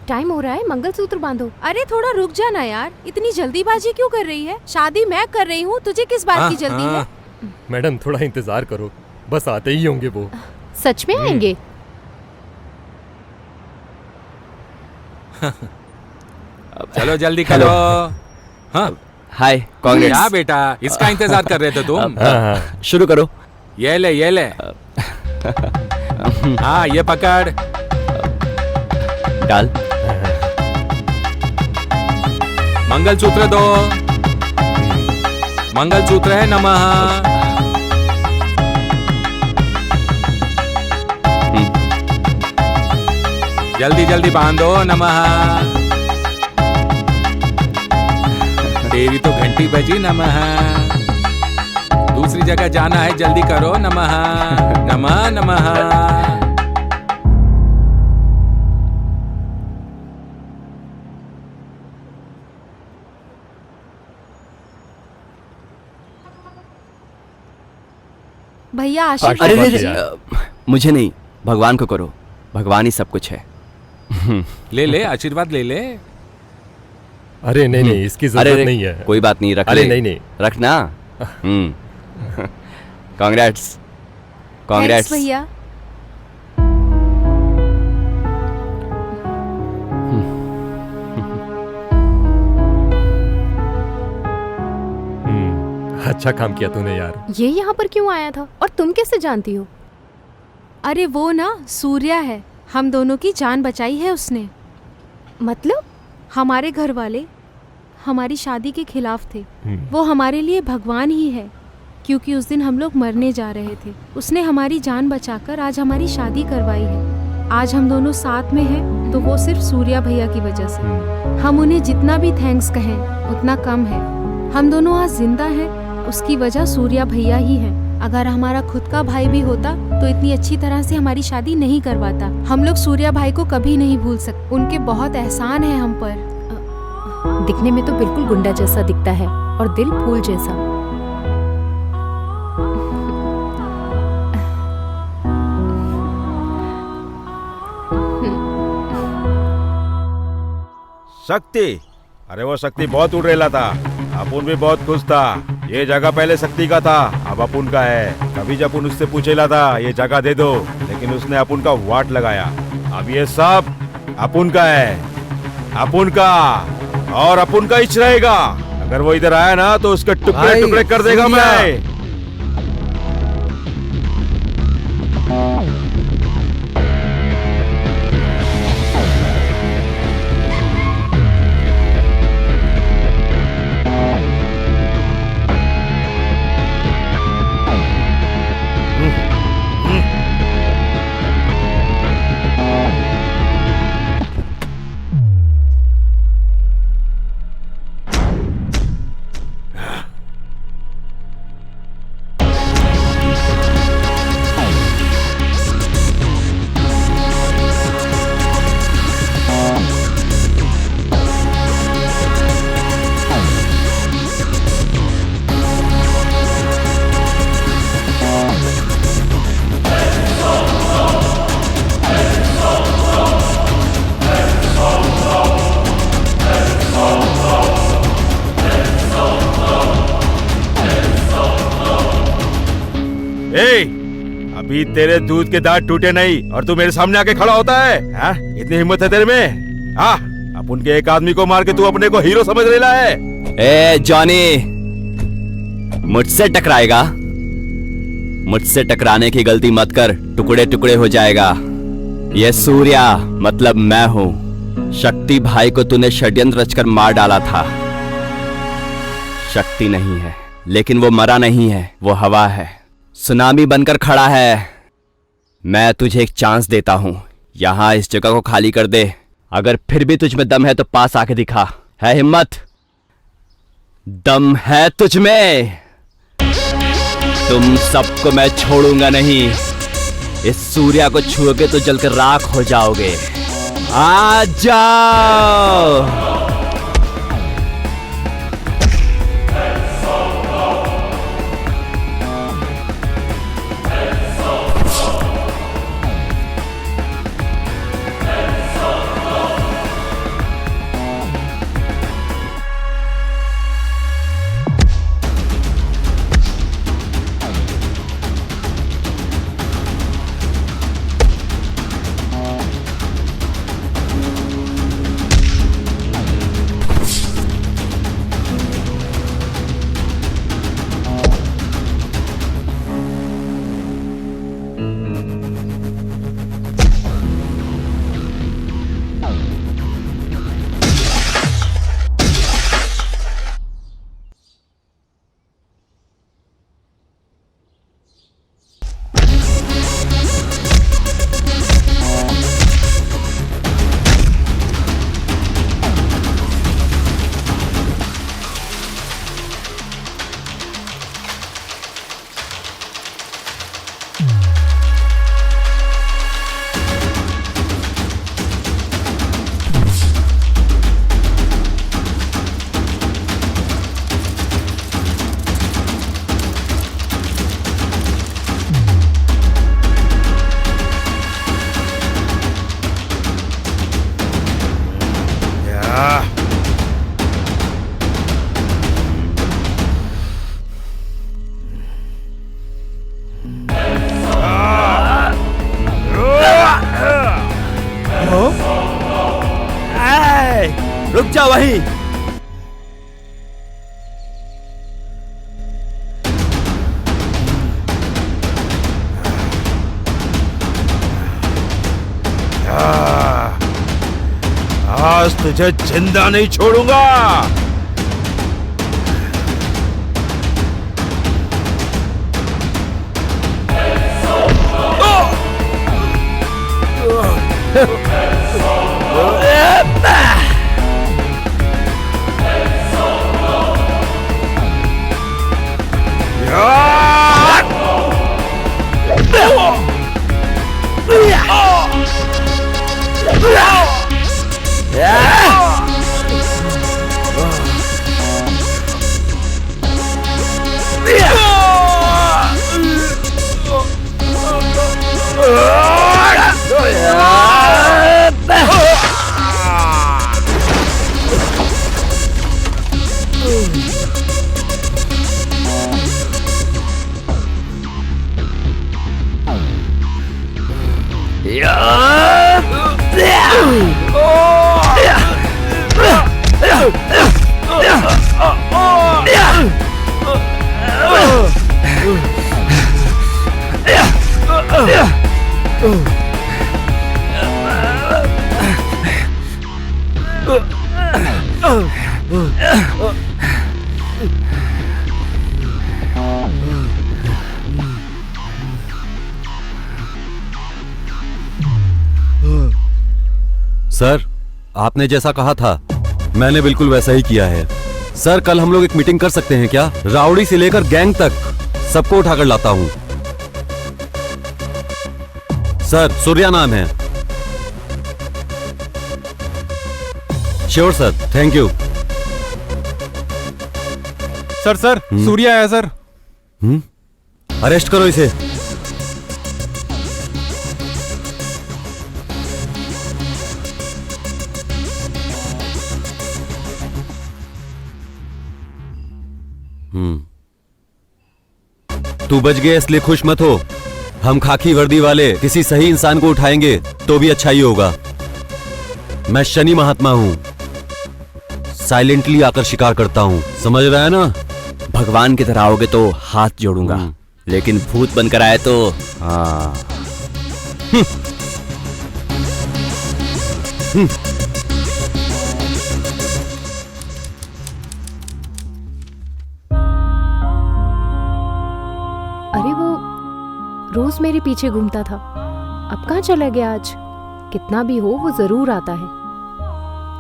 टाइम हो रहा है, मंगलसूत्र बांधो। अरे थोड़ा रुक जाना यार, इतनी जल्दीबाजी क्यों कर रही है? शादी मैं कर रही हूँ, तुझे किस बात की जल्दी है? मैडम थोड़ा इंतजार करो, बस आते ही होंगे वो। सच में आएंगे? चलो जल्दी करो। हाँ हाय, कांग्रेस। क्या बेटा, इसका इंतजार कर रहे थे तुम? शुरू करो। ये ले ये ले। हाँ ये पकड़। डाल। मंगलसूत्र दो। मंगलसूत्र है नमः। जल्दी जल्दी बांधो नमः। तेरी तो घंटी बजी नमः। दूसरी जगह जाना है, जल्दी करो नमः। नमः नमः। भैया आशीर्वाद। अरे मुझे नहीं, भगवान को करो, भगवान ही सब कुछ है। ले ले आशीर्वाद ले ले। अरे नहीं नहीं, इसकी जरूरत नहीं है। कोई बात नहीं, रख अरे ले। नहीं नहीं, रखना। कांग्रेट्स कांग्रेट्स भैया। अच्छा काम किया तूने यार। ये यहाँ पर क्यों आया था और तुम कैसे जानती हो? अरे वो ना सूर्या है, हम दोनों की जान बचाई है उसने। मतलब? हमारे घर वाले हमारी शादी के खिलाफ थे, वो हमारे लिए भगवान ही है, क्योंकि उस दिन हम लोग मरने जा रहे थे। उसने हमारी जान बचाकर आज हमारी शादी करवाई है। आज हम दोनों साथ में हैं तो वो सिर्फ सूर्या भैया की वजह से। हम उन्हें जितना भी थैंक्स कहें उतना कम है। हम दोनों आज जिंदा हैं, उसकी वजह सूर्या भैया ही है। अगर हमारा खुद का भाई भी होता तो इतनी अच्छी तरह से हमारी शादी नहीं करवाता। हम लोग सूर्या भाई को कभी नहीं भूल सकते, उनके बहुत एहसान है हम पर। दिखने में तो बिल्कुल गुंडा जैसा दिखता है और दिल फूल जैसा। शक्ति, अरे वो शक्ति बहुत उड़ रेला था, अपुन भी बहुत खुश था। ये जगह पहले शक्ति का था, अब अपुन का है। कभी जब अपुन उससे पूछेला था ये जगह दे दो, लेकिन उसने अपुन का वाट लगाया। अब ये सब अपुन का है, अपुन का, और अपुन का इच रहेगा। अगर वो इधर आया ना तो उसके टुकड़े टुकड़े कर देगा मैं। अभी तेरे दूध के दांत टूटे नहीं और तू मेरे सामने आके खड़ा होता है? हा? इतनी हिम्मत है तेरे में? हाँ, अपुन के एक आदमी को मार के तू अपने को हीरो समझ लेला है? ए जॉनी, मुझसे टकराएगा? मुझसे टकराने की गलती मत कर, टुकड़े टुकड़े हो जाएगा। ये सूर्या मतलब मैं हूं। शक्ति भाई को तूने षड्यंत्र रचकर मार डाला था। शक्ति नहीं है, लेकिन वो मरा नहीं है, वो हवा है, सुनामी बनकर खड़ा है। मैं तुझे एक चांस देता हूं, यहां इस जगह को खाली कर दे अगर फिर भी तुझ में दम है तो पास आके दिखा। है हिम्मत? दम है तुझ में? तुम सबको मैं छोड़ूंगा नहीं। इस सूर्या को छुओगे तो जलकर राख हो जाओगे। आ जाओ। रुक जा वहीं। आज तुझे जिंदा नहीं छोड़ूंगा। सर, आपने जैसा कहा था मैंने बिल्कुल वैसा ही किया है। सर, कल हम लोग एक मीटिंग कर सकते हैं क्या? राउडी से लेकर गैंग तक सबको उठाकर लाता हूं। सर, सूर्या नाम है। Sure sir, thank you. Sir Surya है सर। अरेस्ट करो इसे। तू बच गया इसलिए खुश मत हो। हम खाकी वर्दी वाले किसी सही इंसान को उठाएंगे तो भी अच्छा ही होगा। मैं शनि महात्मा हूं, साइलेंटली आकर शिकार करता हूं, समझ रहा है ना? भगवान की तरह आओगे तो हाथ जोड़ूंगा, लेकिन भूत बनकर आए तो हाँ। अरे वो रोज मेरे पीछे घूमता था, अब कहाँ चला गया आज? कितना भी हो वो जरूर आता है।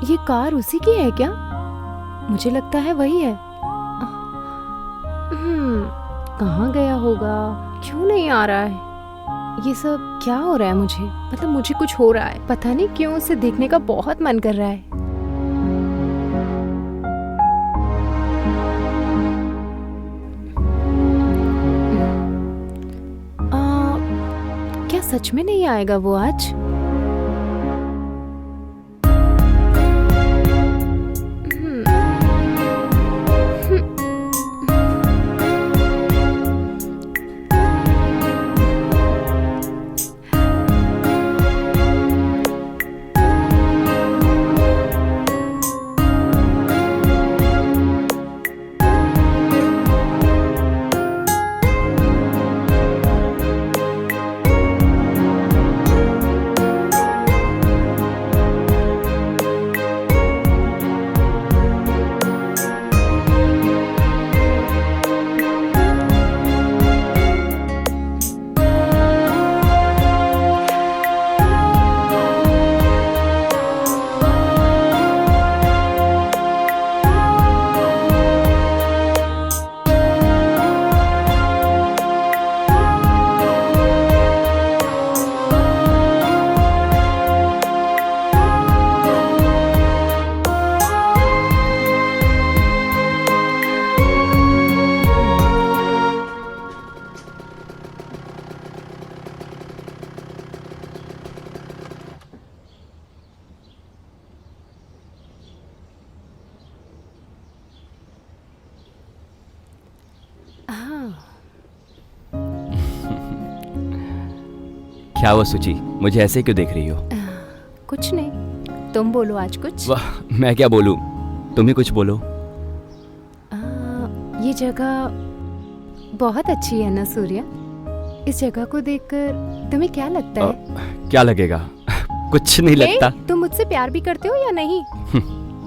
ये कार उसी की है क्या? मुझे लगता है वही है। कहाँ गया होगा? क्यों नहीं आ रहा है? ये सब क्या हो रहा है मुझे? मतलब मुझे कुछ हो रहा है, पता नहीं क्यों उसे देखने का बहुत मन कर रहा है। क्या सच में नहीं आएगा वो आज? क्या वो सुची, मुझे ऐसे क्यों देख रही हो? कुछ नहीं, तुम बोलो आज कुछ। वाह, मैं क्या बोलूं, तुम ही कुछ बोलो। ये जगह बहुत अच्छी है ना सूर्या? इस जगह को देखकर तुम्हें क्या लगता है? क्या लगेगा? कुछ नहीं लगता। तुम मुझसे प्यार भी करते हो या नहीं?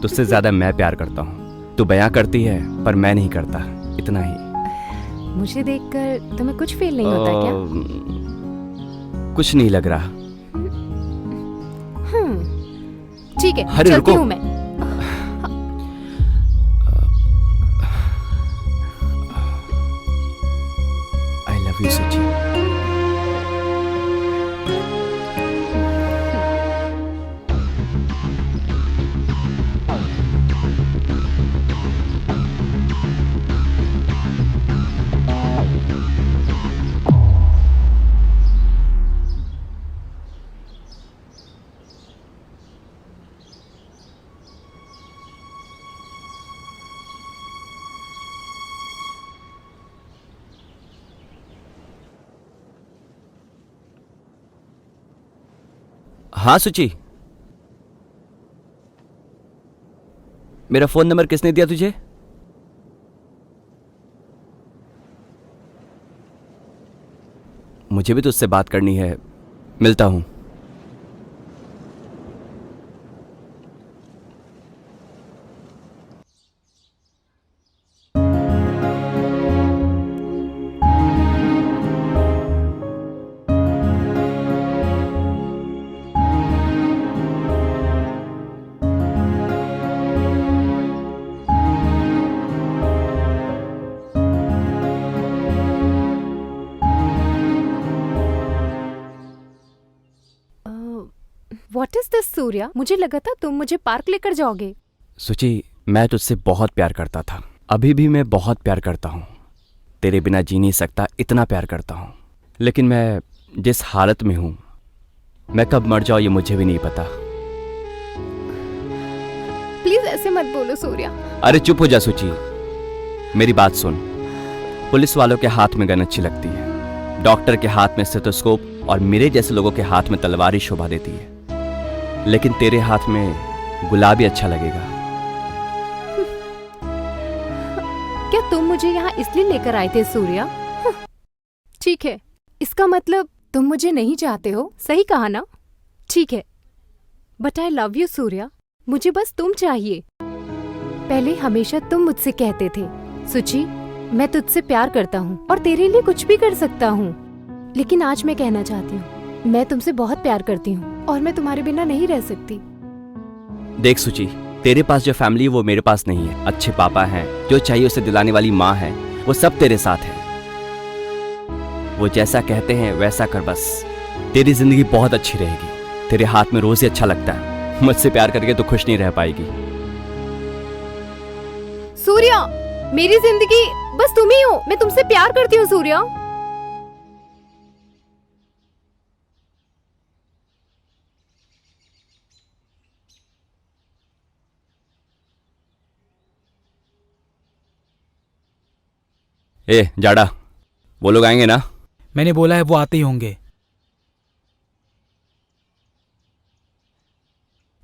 तुझसे ज्यादा मैं प्यार करता हूँ। तू बयां करती है पर मैं नहीं करता, इतना ही। मुझे देखकर तुम्हें कुछ फील नहीं होता क्या? कुछ नहीं लग रहा। ठीक है, अरे चलती हूँ मैं। आई लव यू सुची। हाँ सुची, मेरा फोन नंबर किसने दिया तुझे? मुझे भी तुझसे बात करनी है, मिलता हूं। What is this, Surya? मुझे लगा था तुम मुझे पार्क लेकर जाओगे। सुची, मैं तुझसे बहुत प्यार करता था, अभी भी मैं बहुत प्यार करता हूँ। तेरे बिना जी नहीं सकता, इतना प्यार करता हूँ। लेकिन मैं जिस हालत में हूँ, मैं कब मर जाऊँ ये मुझे भी नहीं पता। प्लीज ऐसे मत बोलो सूर्या। अरे चुप हो जा सुची, मेरी बात सुन। पुलिस वालों के हाथ में गन अच्छी लगती है, डॉक्टर के हाथ में स्टेथोस्कोप और मेरे जैसे लोगों के हाथ में तलवार शोभा देती है, लेकिन तेरे हाथ में गुलाबी अच्छा लगेगा। क्या तुम मुझे यहाँ इसलिए लेकर आए थे सूर्या? ठीक है, इसका मतलब तुम मुझे नहीं चाहते हो, सही कहा ना? ठीक है, but I love you Surya. मुझे बस तुम चाहिए। पहले हमेशा तुम मुझसे कहते थे, सुची मैं तुझसे प्यार करता हूँ और तेरे लिए कुछ भी कर सकता हूँ, लेकिन आज मैं कहना चाहती हूँ मैं तुमसे बहुत प्यार करती हूँ और मैं तुम्हारे बिना नहीं रह सकती। देख सुची, तेरे पास जो फैमिली है वो मेरे पास नहीं है। अच्छे पापा हैं, जो चाहिए उसे दिलाने वाली माँ है, वो सब तेरे साथ है। वो जैसा कहते हैं वैसा कर बस। तेरी जिंदगी बहुत अच्छी रहेगी। तेरे हाथ में रोज ही अच्छा लगता है। मुझसे प्यार करके तो खुश नहीं रह पाएगी। सूर्या, मेरी जिंदगी बस तुम ही हो। मैं तुमसे प्यार करती हूँ सूर्या। ए जाड़ा, वो लोग आएंगे ना? मैंने बोला है वो आते ही होंगे।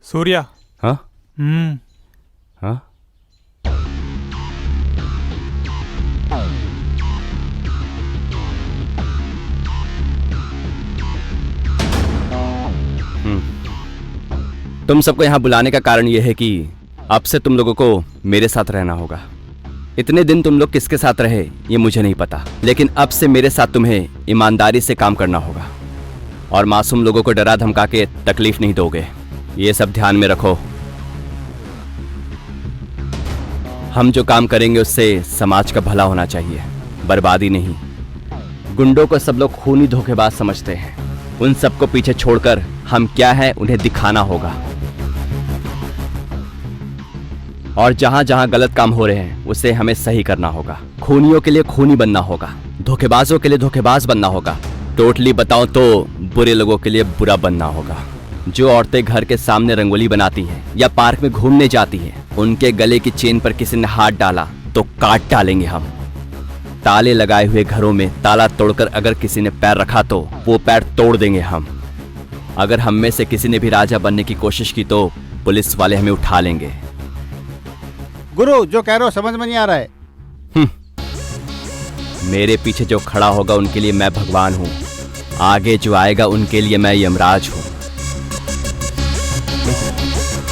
सूर्या। हाँ? हाँ? तुम सबको यहाँ बुलाने का कारण यह है कि अब से तुम लोगों को मेरे साथ रहना होगा। इतने दिन तुम लोग किसके साथ रहे ये मुझे नहीं पता, लेकिन अब से मेरे साथ तुम्हें ईमानदारी से काम करना होगा और मासूम लोगों को डरा धमका के तकलीफ नहीं दोगे। ये सब ध्यान में रखो। हम जो काम करेंगे उससे समाज का भला होना चाहिए, बर्बादी नहीं। गुंडों को सब लोग खूनी धोखेबाज समझते हैं। उन सबको पीछे छोड़कर हम क्या है उन्हें दिखाना होगा। और जहां जहां गलत काम हो रहे हैं उसे हमें सही करना होगा। खूनियों के लिए खूनी बनना होगा, धोखेबाजों के लिए धोखेबाज बनना होगा। टोटली बताऊं तो बुरे लोगों के लिए बुरा बनना होगा। जो औरतें घर के सामने रंगोली बनाती हैं या पार्क में घूमने जाती हैं, उनके गले की चेन पर किसी ने हाथ डाला तो काट डालेंगे हम। ताले लगाए हुए घरों में ताला तोड़कर अगर किसी ने पैर रखा तो वो पैर तोड़ देंगे हम। अगर हम में से किसी ने भी राजा बनने की कोशिश की तो पुलिस वाले हमें उठा लेंगे। गुरु जो कह रहे हो समझ में नहीं आ रहा है। मेरे पीछे जो खड़ा होगा उनके लिए मैं भगवान हूँ, आगे जो आएगा उनके लिए मैं यमराज हूँ।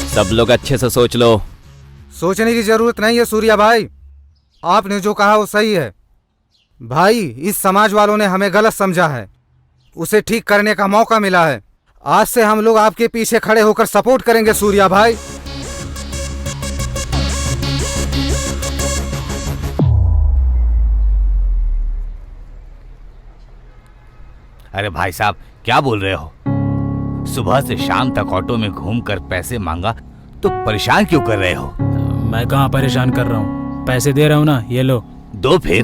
सब लोग अच्छे से सोच लो। सोचने की जरूरत नहीं है सूर्या भाई, आपने जो कहा वो सही है। भाई इस समाज वालों ने हमें गलत समझा है, उसे ठीक करने का मौका मिला है। आज से हम लोग आपके पीछे खड़े होकर सपोर्ट करेंगे सूर्या भाई। अरे भाई साहब क्या बोल रहे हो? सुबह से शाम तक ऑटो में घूमकर पैसे मांगा तो परेशान क्यों कर रहे हो? मैं कहाँ परेशान कर रहा हूँ, पैसे दे रहा हूँ ना, ये लो। दो फिर।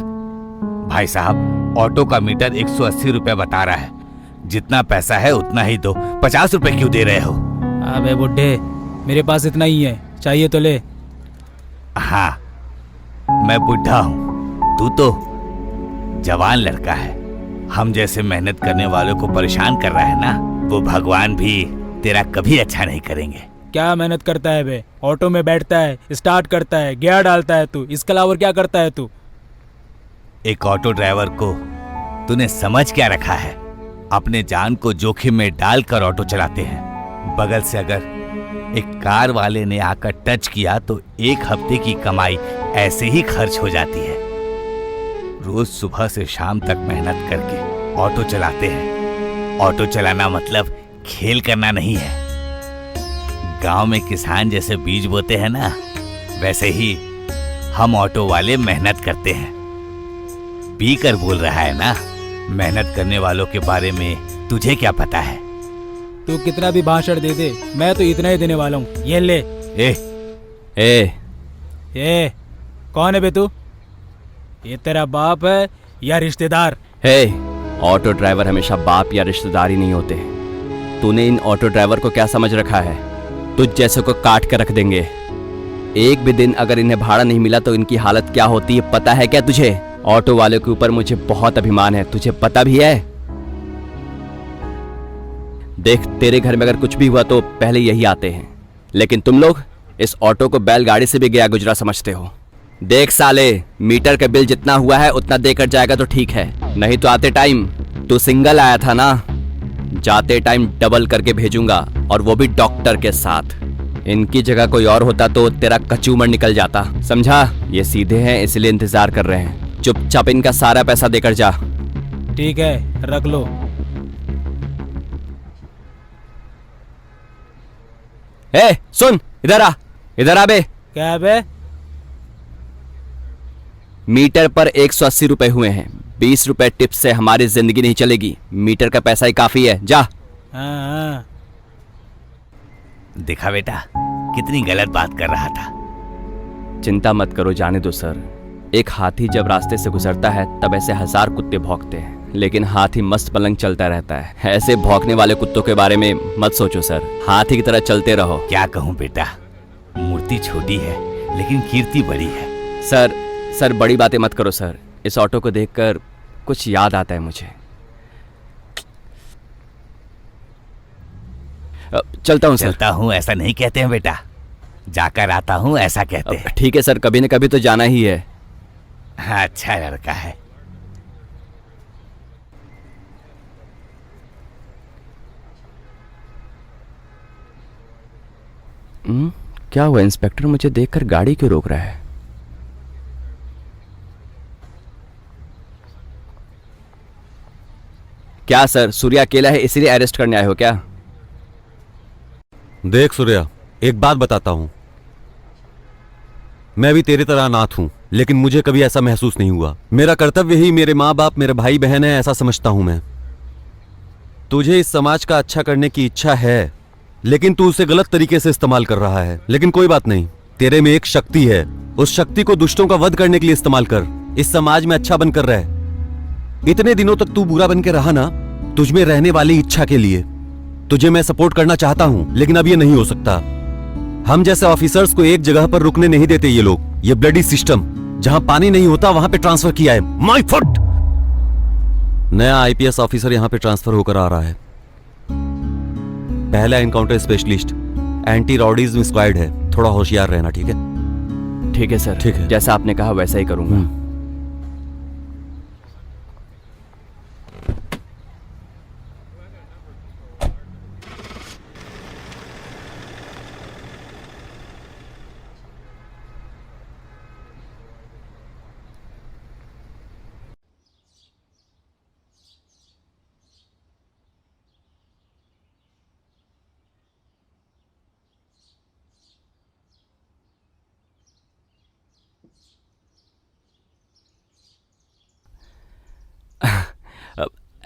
भाई साहब ऑटो का मीटर 180 रुपए बता रहा है, जितना पैसा है उतना ही दो। 50 रुपए क्यों दे रहे हो? अबे बुड्ढे, मेरे पास इतना ही है, चाहिए तो ले। हाँ मैं बुढ़ा हूँ, तू तो जवान लड़का है। हम जैसे मेहनत करने वालों को परेशान कर रहा है ना, वो भगवान भी तेरा कभी अच्छा नहीं करेंगे। क्या मेहनत करता है बे? ऑटो में बैठता है, स्टार्ट करता है, गियर डालता है तू, इसके अलावा क्या करता है तू? एक ऑटो ड्राइवर को तूने समझ क्या रखा है? अपने जान को जोखिम में डालकर ऑटो चलाते हैं। बगल से अगर एक कार वाले ने आकर टच किया तो एक हफ्ते की कमाई ऐसे ही खर्च हो जाती है। रोज सुबह से शाम तक मेहनत करके ऑटो चलाते हैं। ऑटो चलाना मतलब खेल करना नहीं है। गांव में किसान जैसे बीज बोते हैं ना, वैसे ही हम ऑटो वाले मेहनत करते हैं। पी कर बोल रहा है ना, मेहनत करने वालों के बारे में तुझे क्या पता है? तू कितना भी भाषण दे दे, मैं तो इतना ही देने वाला हूँ। ये ले। ए कौन है बे तू? ये तेरा बाप है या रिश्तेदार? ऑटो ड्राइवर हमेशा बाप या रिश्तेदार ही नहीं होते। तूने इन ऑटो ड्राइवर को क्या समझ रखा है? तुझ जैसे को काट कर रख देंगे। एक भी दिन अगर इन्हें भाड़ा नहीं मिला तो इनकी हालत क्या होती है पता है क्या तुझे? ऑटो वाले के ऊपर मुझे बहुत अभिमान है, तुझे पता भी है। देख तेरे घर में अगर कुछ भी हुआ तो पहले यही आते हैं, लेकिन तुम लोग इस ऑटो को बैलगाड़ी से भी गया गुजरा समझते हो। देख साले, मीटर का बिल जितना हुआ है उतना देकर जाएगा तो ठीक है, नहीं तो आते टाइम तू सिंगल आया था ना, जाते टाइम डबल करके भेजूंगा, और वो भी डॉक्टर के साथ। इनकी जगह कोई और होता तो तेरा कचूमर निकल जाता, समझा? ये सीधे हैं इसलिए इंतजार कर रहे हैं। चुपचाप इनका सारा पैसा देकर जा। ठीक है, रख लो। सुन, इधर आ बे। क्या बे? मीटर पर 180 रुपए हुए हैं। 20 रुपए टिप से हमारी जिंदगी नहीं चलेगी। मीटर का पैसा ही काफी है, जा। हाँ। देखा बेटा, कितनी गलत बात कर रहा था। चिंता मत करो, जाने दो सर। एक हाथी जब रास्ते से गुजरता है तब ऐसे 1000 कुत्ते भौंकते हैं, लेकिन हाथी मस्त पलंग चलता रहता है। ऐसे भौंकने वाले कुत्तों के बारे में मत सोचो सर, हाथी की तरह चलते रहो। क्या कहूँ बेटा, मूर्ति छोटी है लेकिन कीर्ति बड़ी है। सर बड़ी बातें मत करो सर। इस ऑटो को देखकर कुछ याद आता है मुझे। चलता हूँ सर। चलता हूँ ऐसा नहीं कहते हैं बेटा, जाकर आता हूँ ऐसा कहते हैं। ठीक है सर, कभी न कभी तो जाना ही है। अच्छा लड़का है। क्या हुआ इंस्पेक्टर मुझे देखकर गाड़ी क्यों रोक रहा है? क्या सर, सूर्या अकेला है इसीलिए अरेस्ट करने आए हो क्या? देख सूर्या, एक बात बताता हूं, मैं भी तेरी तरह अनाथ हूं, लेकिन मुझे कभी ऐसा महसूस नहीं हुआ। मेरा कर्तव्य ही मेरे माँ बाप, मेरे भाई बहन है, ऐसा समझता हूं मैं। तुझे इस समाज का अच्छा करने की इच्छा है, लेकिन तू उसे गलत तरीके से इस्तेमाल कर रहा है। लेकिन कोई बात नहीं, तेरे में एक शक्ति है, उस शक्ति को दुष्टों का वध करने के लिए इस्तेमाल कर। इस समाज में अच्छा बनकर रह। इतने दिनों तक तू बुरा बन के रहा ना, तुझमें रहने वाली इच्छा के लिए। तुझे मैं सपोर्ट करना चाहता हूं, लेकिन अब ये नहीं हो सकता। हम जैसे ऑफिसर्स को एक जगह पर रुकने नहीं देते ये लोग। ये ब्लडी सिस्टम, जहां पानी नहीं होता वहां पे ट्रांसफर किया है। My foot. नया आईपीएस ऑफिसर यहां पे ट्रांसफर होकर आ रहा है। पहला एनकाउंटर स्पेशलिस्ट, एंटी रॉडीज स्क्वाड है। थोड़ा होशियार रहना, ठीक है? ठीक है सर, ठीक है। जैसा आपने कहा वैसा ही करूंगा।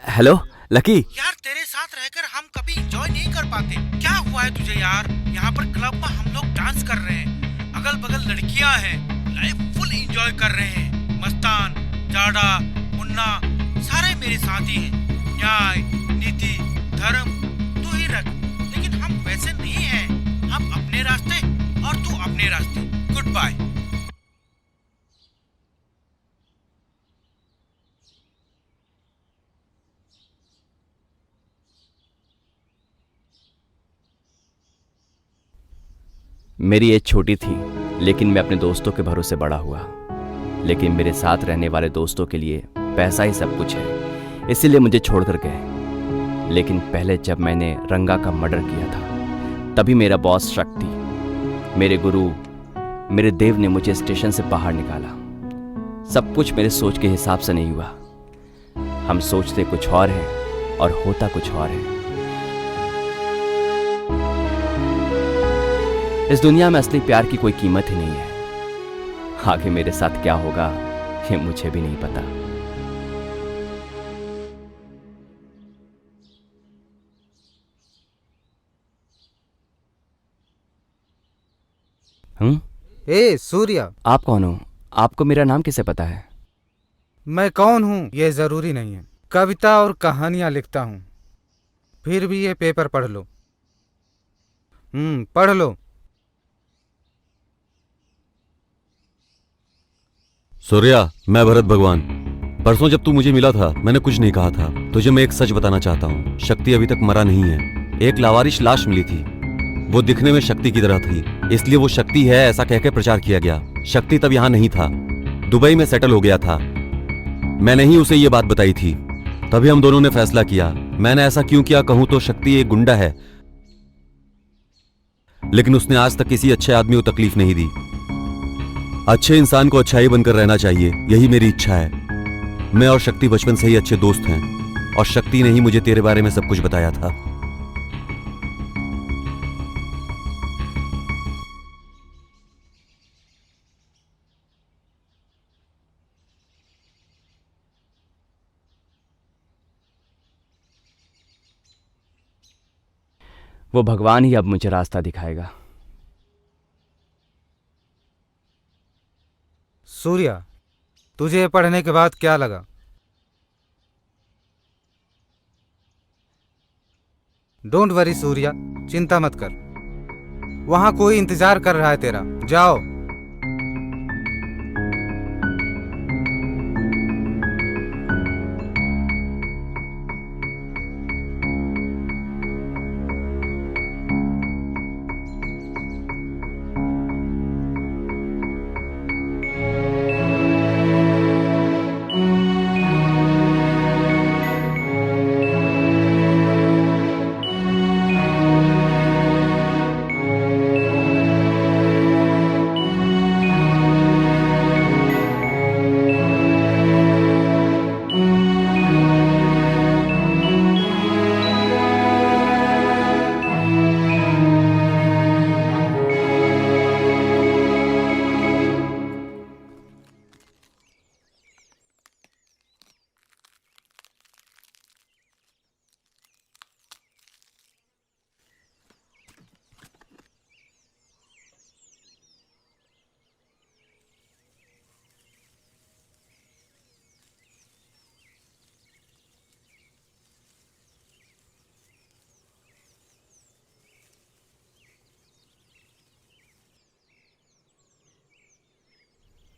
Hello lucky. यार तेरे साथ रहकर हम कभी एंजॉय नहीं कर पाते। क्या हुआ है तुझे यार? यहाँ पर क्लब में हम लोग डांस कर रहे हैं, अगल बगल लड़कियां हैं, लाइफ फुल एंजॉय कर रहे हैं। मस्तान, जाडा, मुन्ना सारे मेरे साथी हैं। न्याय, नीति, धर्म तू ही रख, लेकिन हम वैसे नहीं हैं। हम अपने रास्ते और तू अपने रास्ते। Good bye. मेरी एज छोटी थी, लेकिन मैं अपने दोस्तों के भरोसे बड़ा हुआ। लेकिन मेरे साथ रहने वाले दोस्तों के लिए पैसा ही सब कुछ है, इसीलिए मुझे छोड़कर गए। लेकिन पहले जब मैंने रंगा का मर्डर किया था, तभी मेरा बॉस शक्ति, मेरे गुरु, मेरे देव ने मुझे स्टेशन से बाहर निकाला। सब कुछ मेरे सोच के हिसाब से नहीं हुआ। हम सोचते कुछ और है और होता कुछ और है। इस दुनिया में असली प्यार की कोई कीमत ही नहीं है। आगे मेरे साथ क्या होगा ये मुझे भी नहीं पता। ए सूर्या, आप कौन हो? आपको मेरा नाम कैसे पता है? मैं कौन हूँ ये जरूरी नहीं है। कविता और कहानियां लिखता हूँ। फिर भी ये पेपर पढ़ लो। पढ़ लो। सूर्या, मैं भरत भगवान। परसों जब तू मुझे मिला था, मैंने कुछ नहीं कहा था। तुझे मैं एक सच बताना चाहता हूँ। शक्ति अभी तक मरा नहीं है। एक लावारिश लाश मिली थी, वो दिखने में शक्ति की तरह थी, इसलिए वो शक्ति है ऐसा कहकर प्रचार किया गया। शक्ति तब यहाँ नहीं था, दुबई में सेटल हो गया था। मैंने ही उसे ये बात बताई थी, तभी हम दोनों ने फैसला किया। मैंने ऐसा क्यों किया कहूं तो शक्ति एक गुंडा है, लेकिन उसने आज तक किसी अच्छे आदमी को तकलीफ नहीं दी। अच्छे इंसान को अच्छा ही बनकर रहना चाहिए, यही मेरी इच्छा है। मैं और शक्ति बचपन से ही अच्छे दोस्त हैं, और शक्ति ने ही मुझे तेरे बारे में सब कुछ बताया था। वो भगवान ही अब मुझे रास्ता दिखाएगा। सूर्या, तुझे ये पढ़ने के बाद क्या लगा? डोंट वरी सूर्या, चिंता मत कर। वहां कोई इंतजार कर रहा है तेरा। जाओ।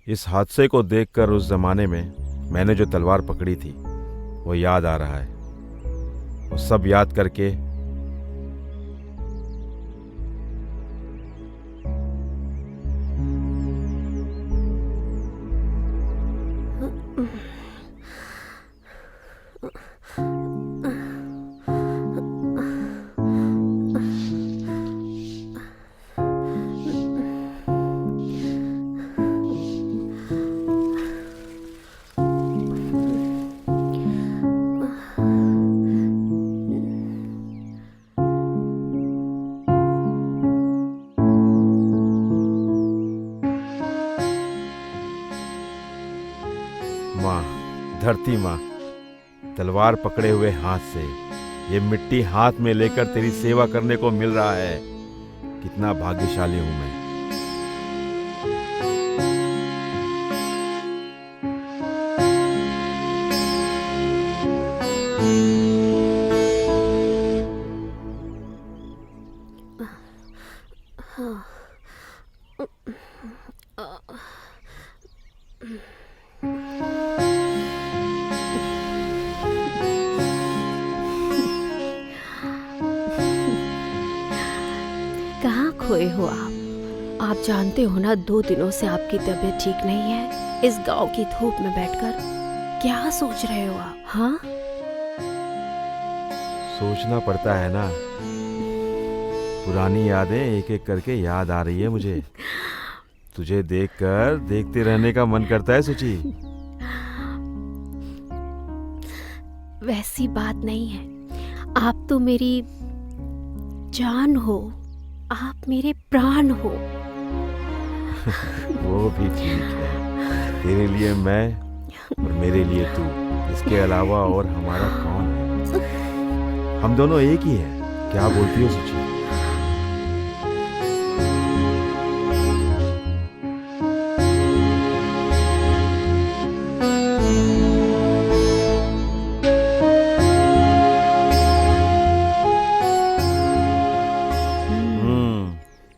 इस हादसे को देखकर उस जमाने में मैंने जो तलवार पकड़ी थी वो याद आ रहा है। वो सब याद करके धरती माँ, तलवार पकड़े हुए हाथ से ये मिट्टी हाथ में लेकर तेरी सेवा करने को मिल रहा है। कितना भाग्यशाली हूं मैं। कहाँ खोए हो आप? आप जानते हो ना, 2 दिनों से आपकी तबीयत ठीक नहीं है। इस गांव की धूप में बैठकर क्या सोच रहे हो आप? हाँ, सोचना पड़ता है ना। पुरानी यादें एक एक करके याद आ रही है मुझे। तुझे देखकर देखते रहने का मन करता है सुची। वैसी बात नहीं है। आप तो मेरी जान हो, आप मेरे प्राण हो। वो भी ठीक है। तेरे लिए मैं और मेरे लिए तू, इसके अलावा और हमारा कौन है? हम दोनों एक ही है। क्या बोलती हो सुची?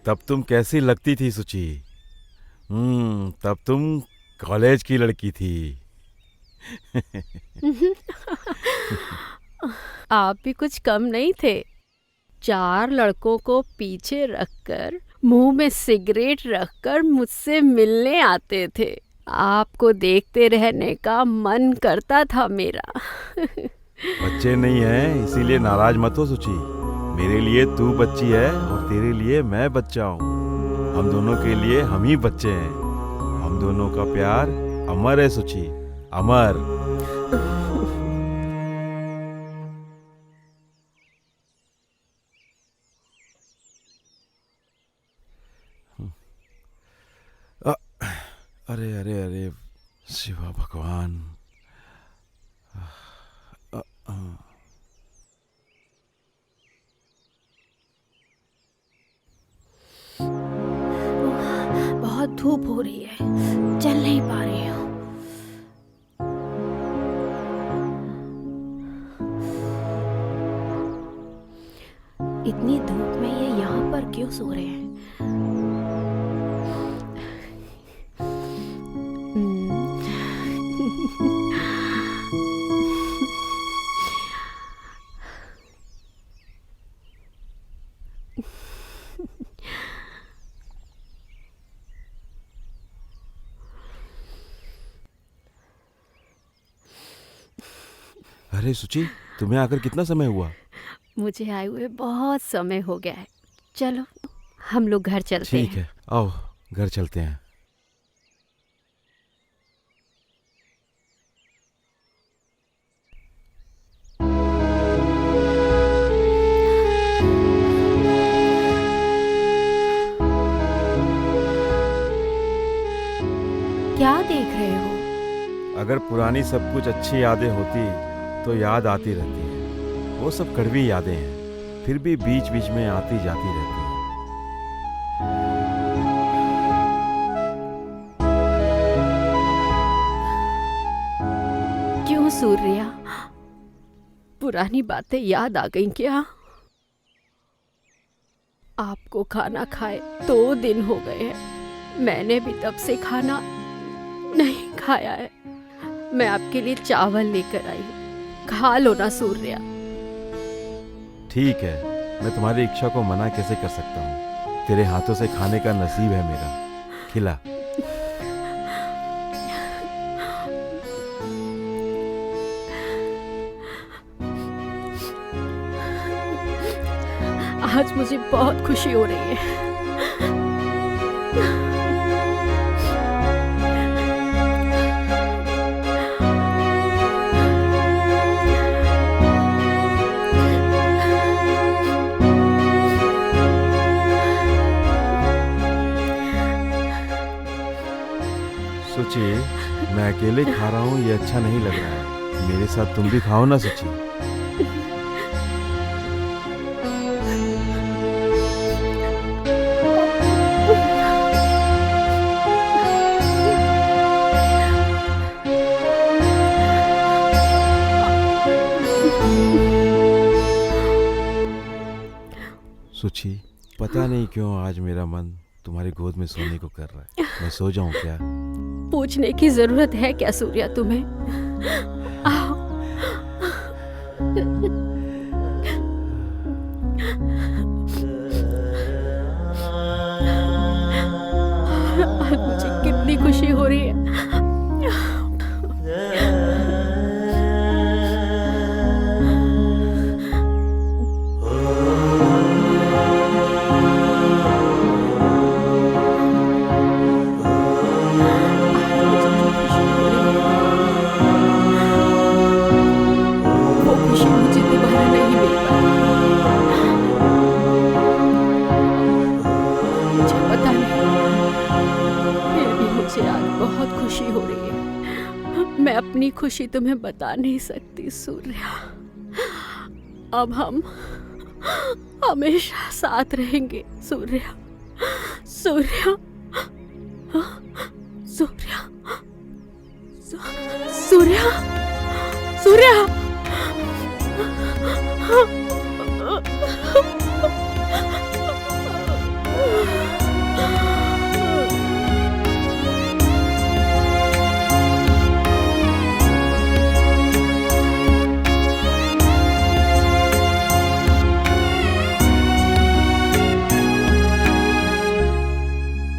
तब तुम कैसी लगती थी सुची? तब तुम कॉलेज की लड़की थी। आप भी कुछ कम नहीं थे। 4 लड़कों को पीछे रखकर, मुंह में सिगरेट रखकर मुझसे मिलने आते थे। आपको देखते रहने का मन करता था मेरा। बच्चे नहीं हैं, इसीलिए नाराज मत हो सुची। मेरे लिए तू बच्ची है और तेरे लिए मैं बच्चा हूँ। हम दोनों के लिए हम ही बच्चे हैं। हम दोनों का प्यार अमर है सुची, अमर। अरे अरे अरे शिवा भगवान। बहुत धूप हो रही है, चल नहीं पा रही हूँ। इतनी धूप में ये यहाँ पर क्यों सो रहे हैं? अरे सुची, तुम्हें आकर कितना समय हुआ? मुझे आए हुए बहुत समय हो गया है। चलो हम लोग घर चलते हैं। ठीक है, आओ घर चलते हैं। क्या देख रहे हो? अगर पुरानी सब कुछ अच्छी यादें होती तो याद आती रहती है। वो सब कड़वी यादें हैं, फिर भी बीच बीच में आती जाती रहती हैं। क्यों सूर्या, पुरानी बातें याद आ गई क्या? आपको खाना खाए 2 दिन हो गए हैं, मैंने भी तब से खाना नहीं खाया है। मैं आपके लिए चावल लेकर आई हूँ, खा लो ना सूर्या। ठीक है, मैं तुम्हारी इच्छा को मना कैसे कर सकता हूँ? तेरे हाथों से खाने का नसीब है मेरा, खिला। आज मुझे बहुत खुशी हो रही है। सुची, मैं अकेले खा रहा हूँ, ये अच्छा नहीं लग रहा है। मेरे साथ तुम भी खाओ ना सुची। सुची, पता नहीं क्यों आज मेरा मन तुम्हारी गोद में सोने को कर रहा है। मैं सो जाऊं क्या? पूछने की जरूरत है क्या सूर्या तुम्हें? आओ। आज मुझे कितनी खुशी हो रही है। मैं अपनी खुशी तुम्हें बता नहीं सकती सूर्या। अब हम हमेशा साथ रहेंगे सूर्या। सूर्या, सूर्या, सूर्या, सूर्या।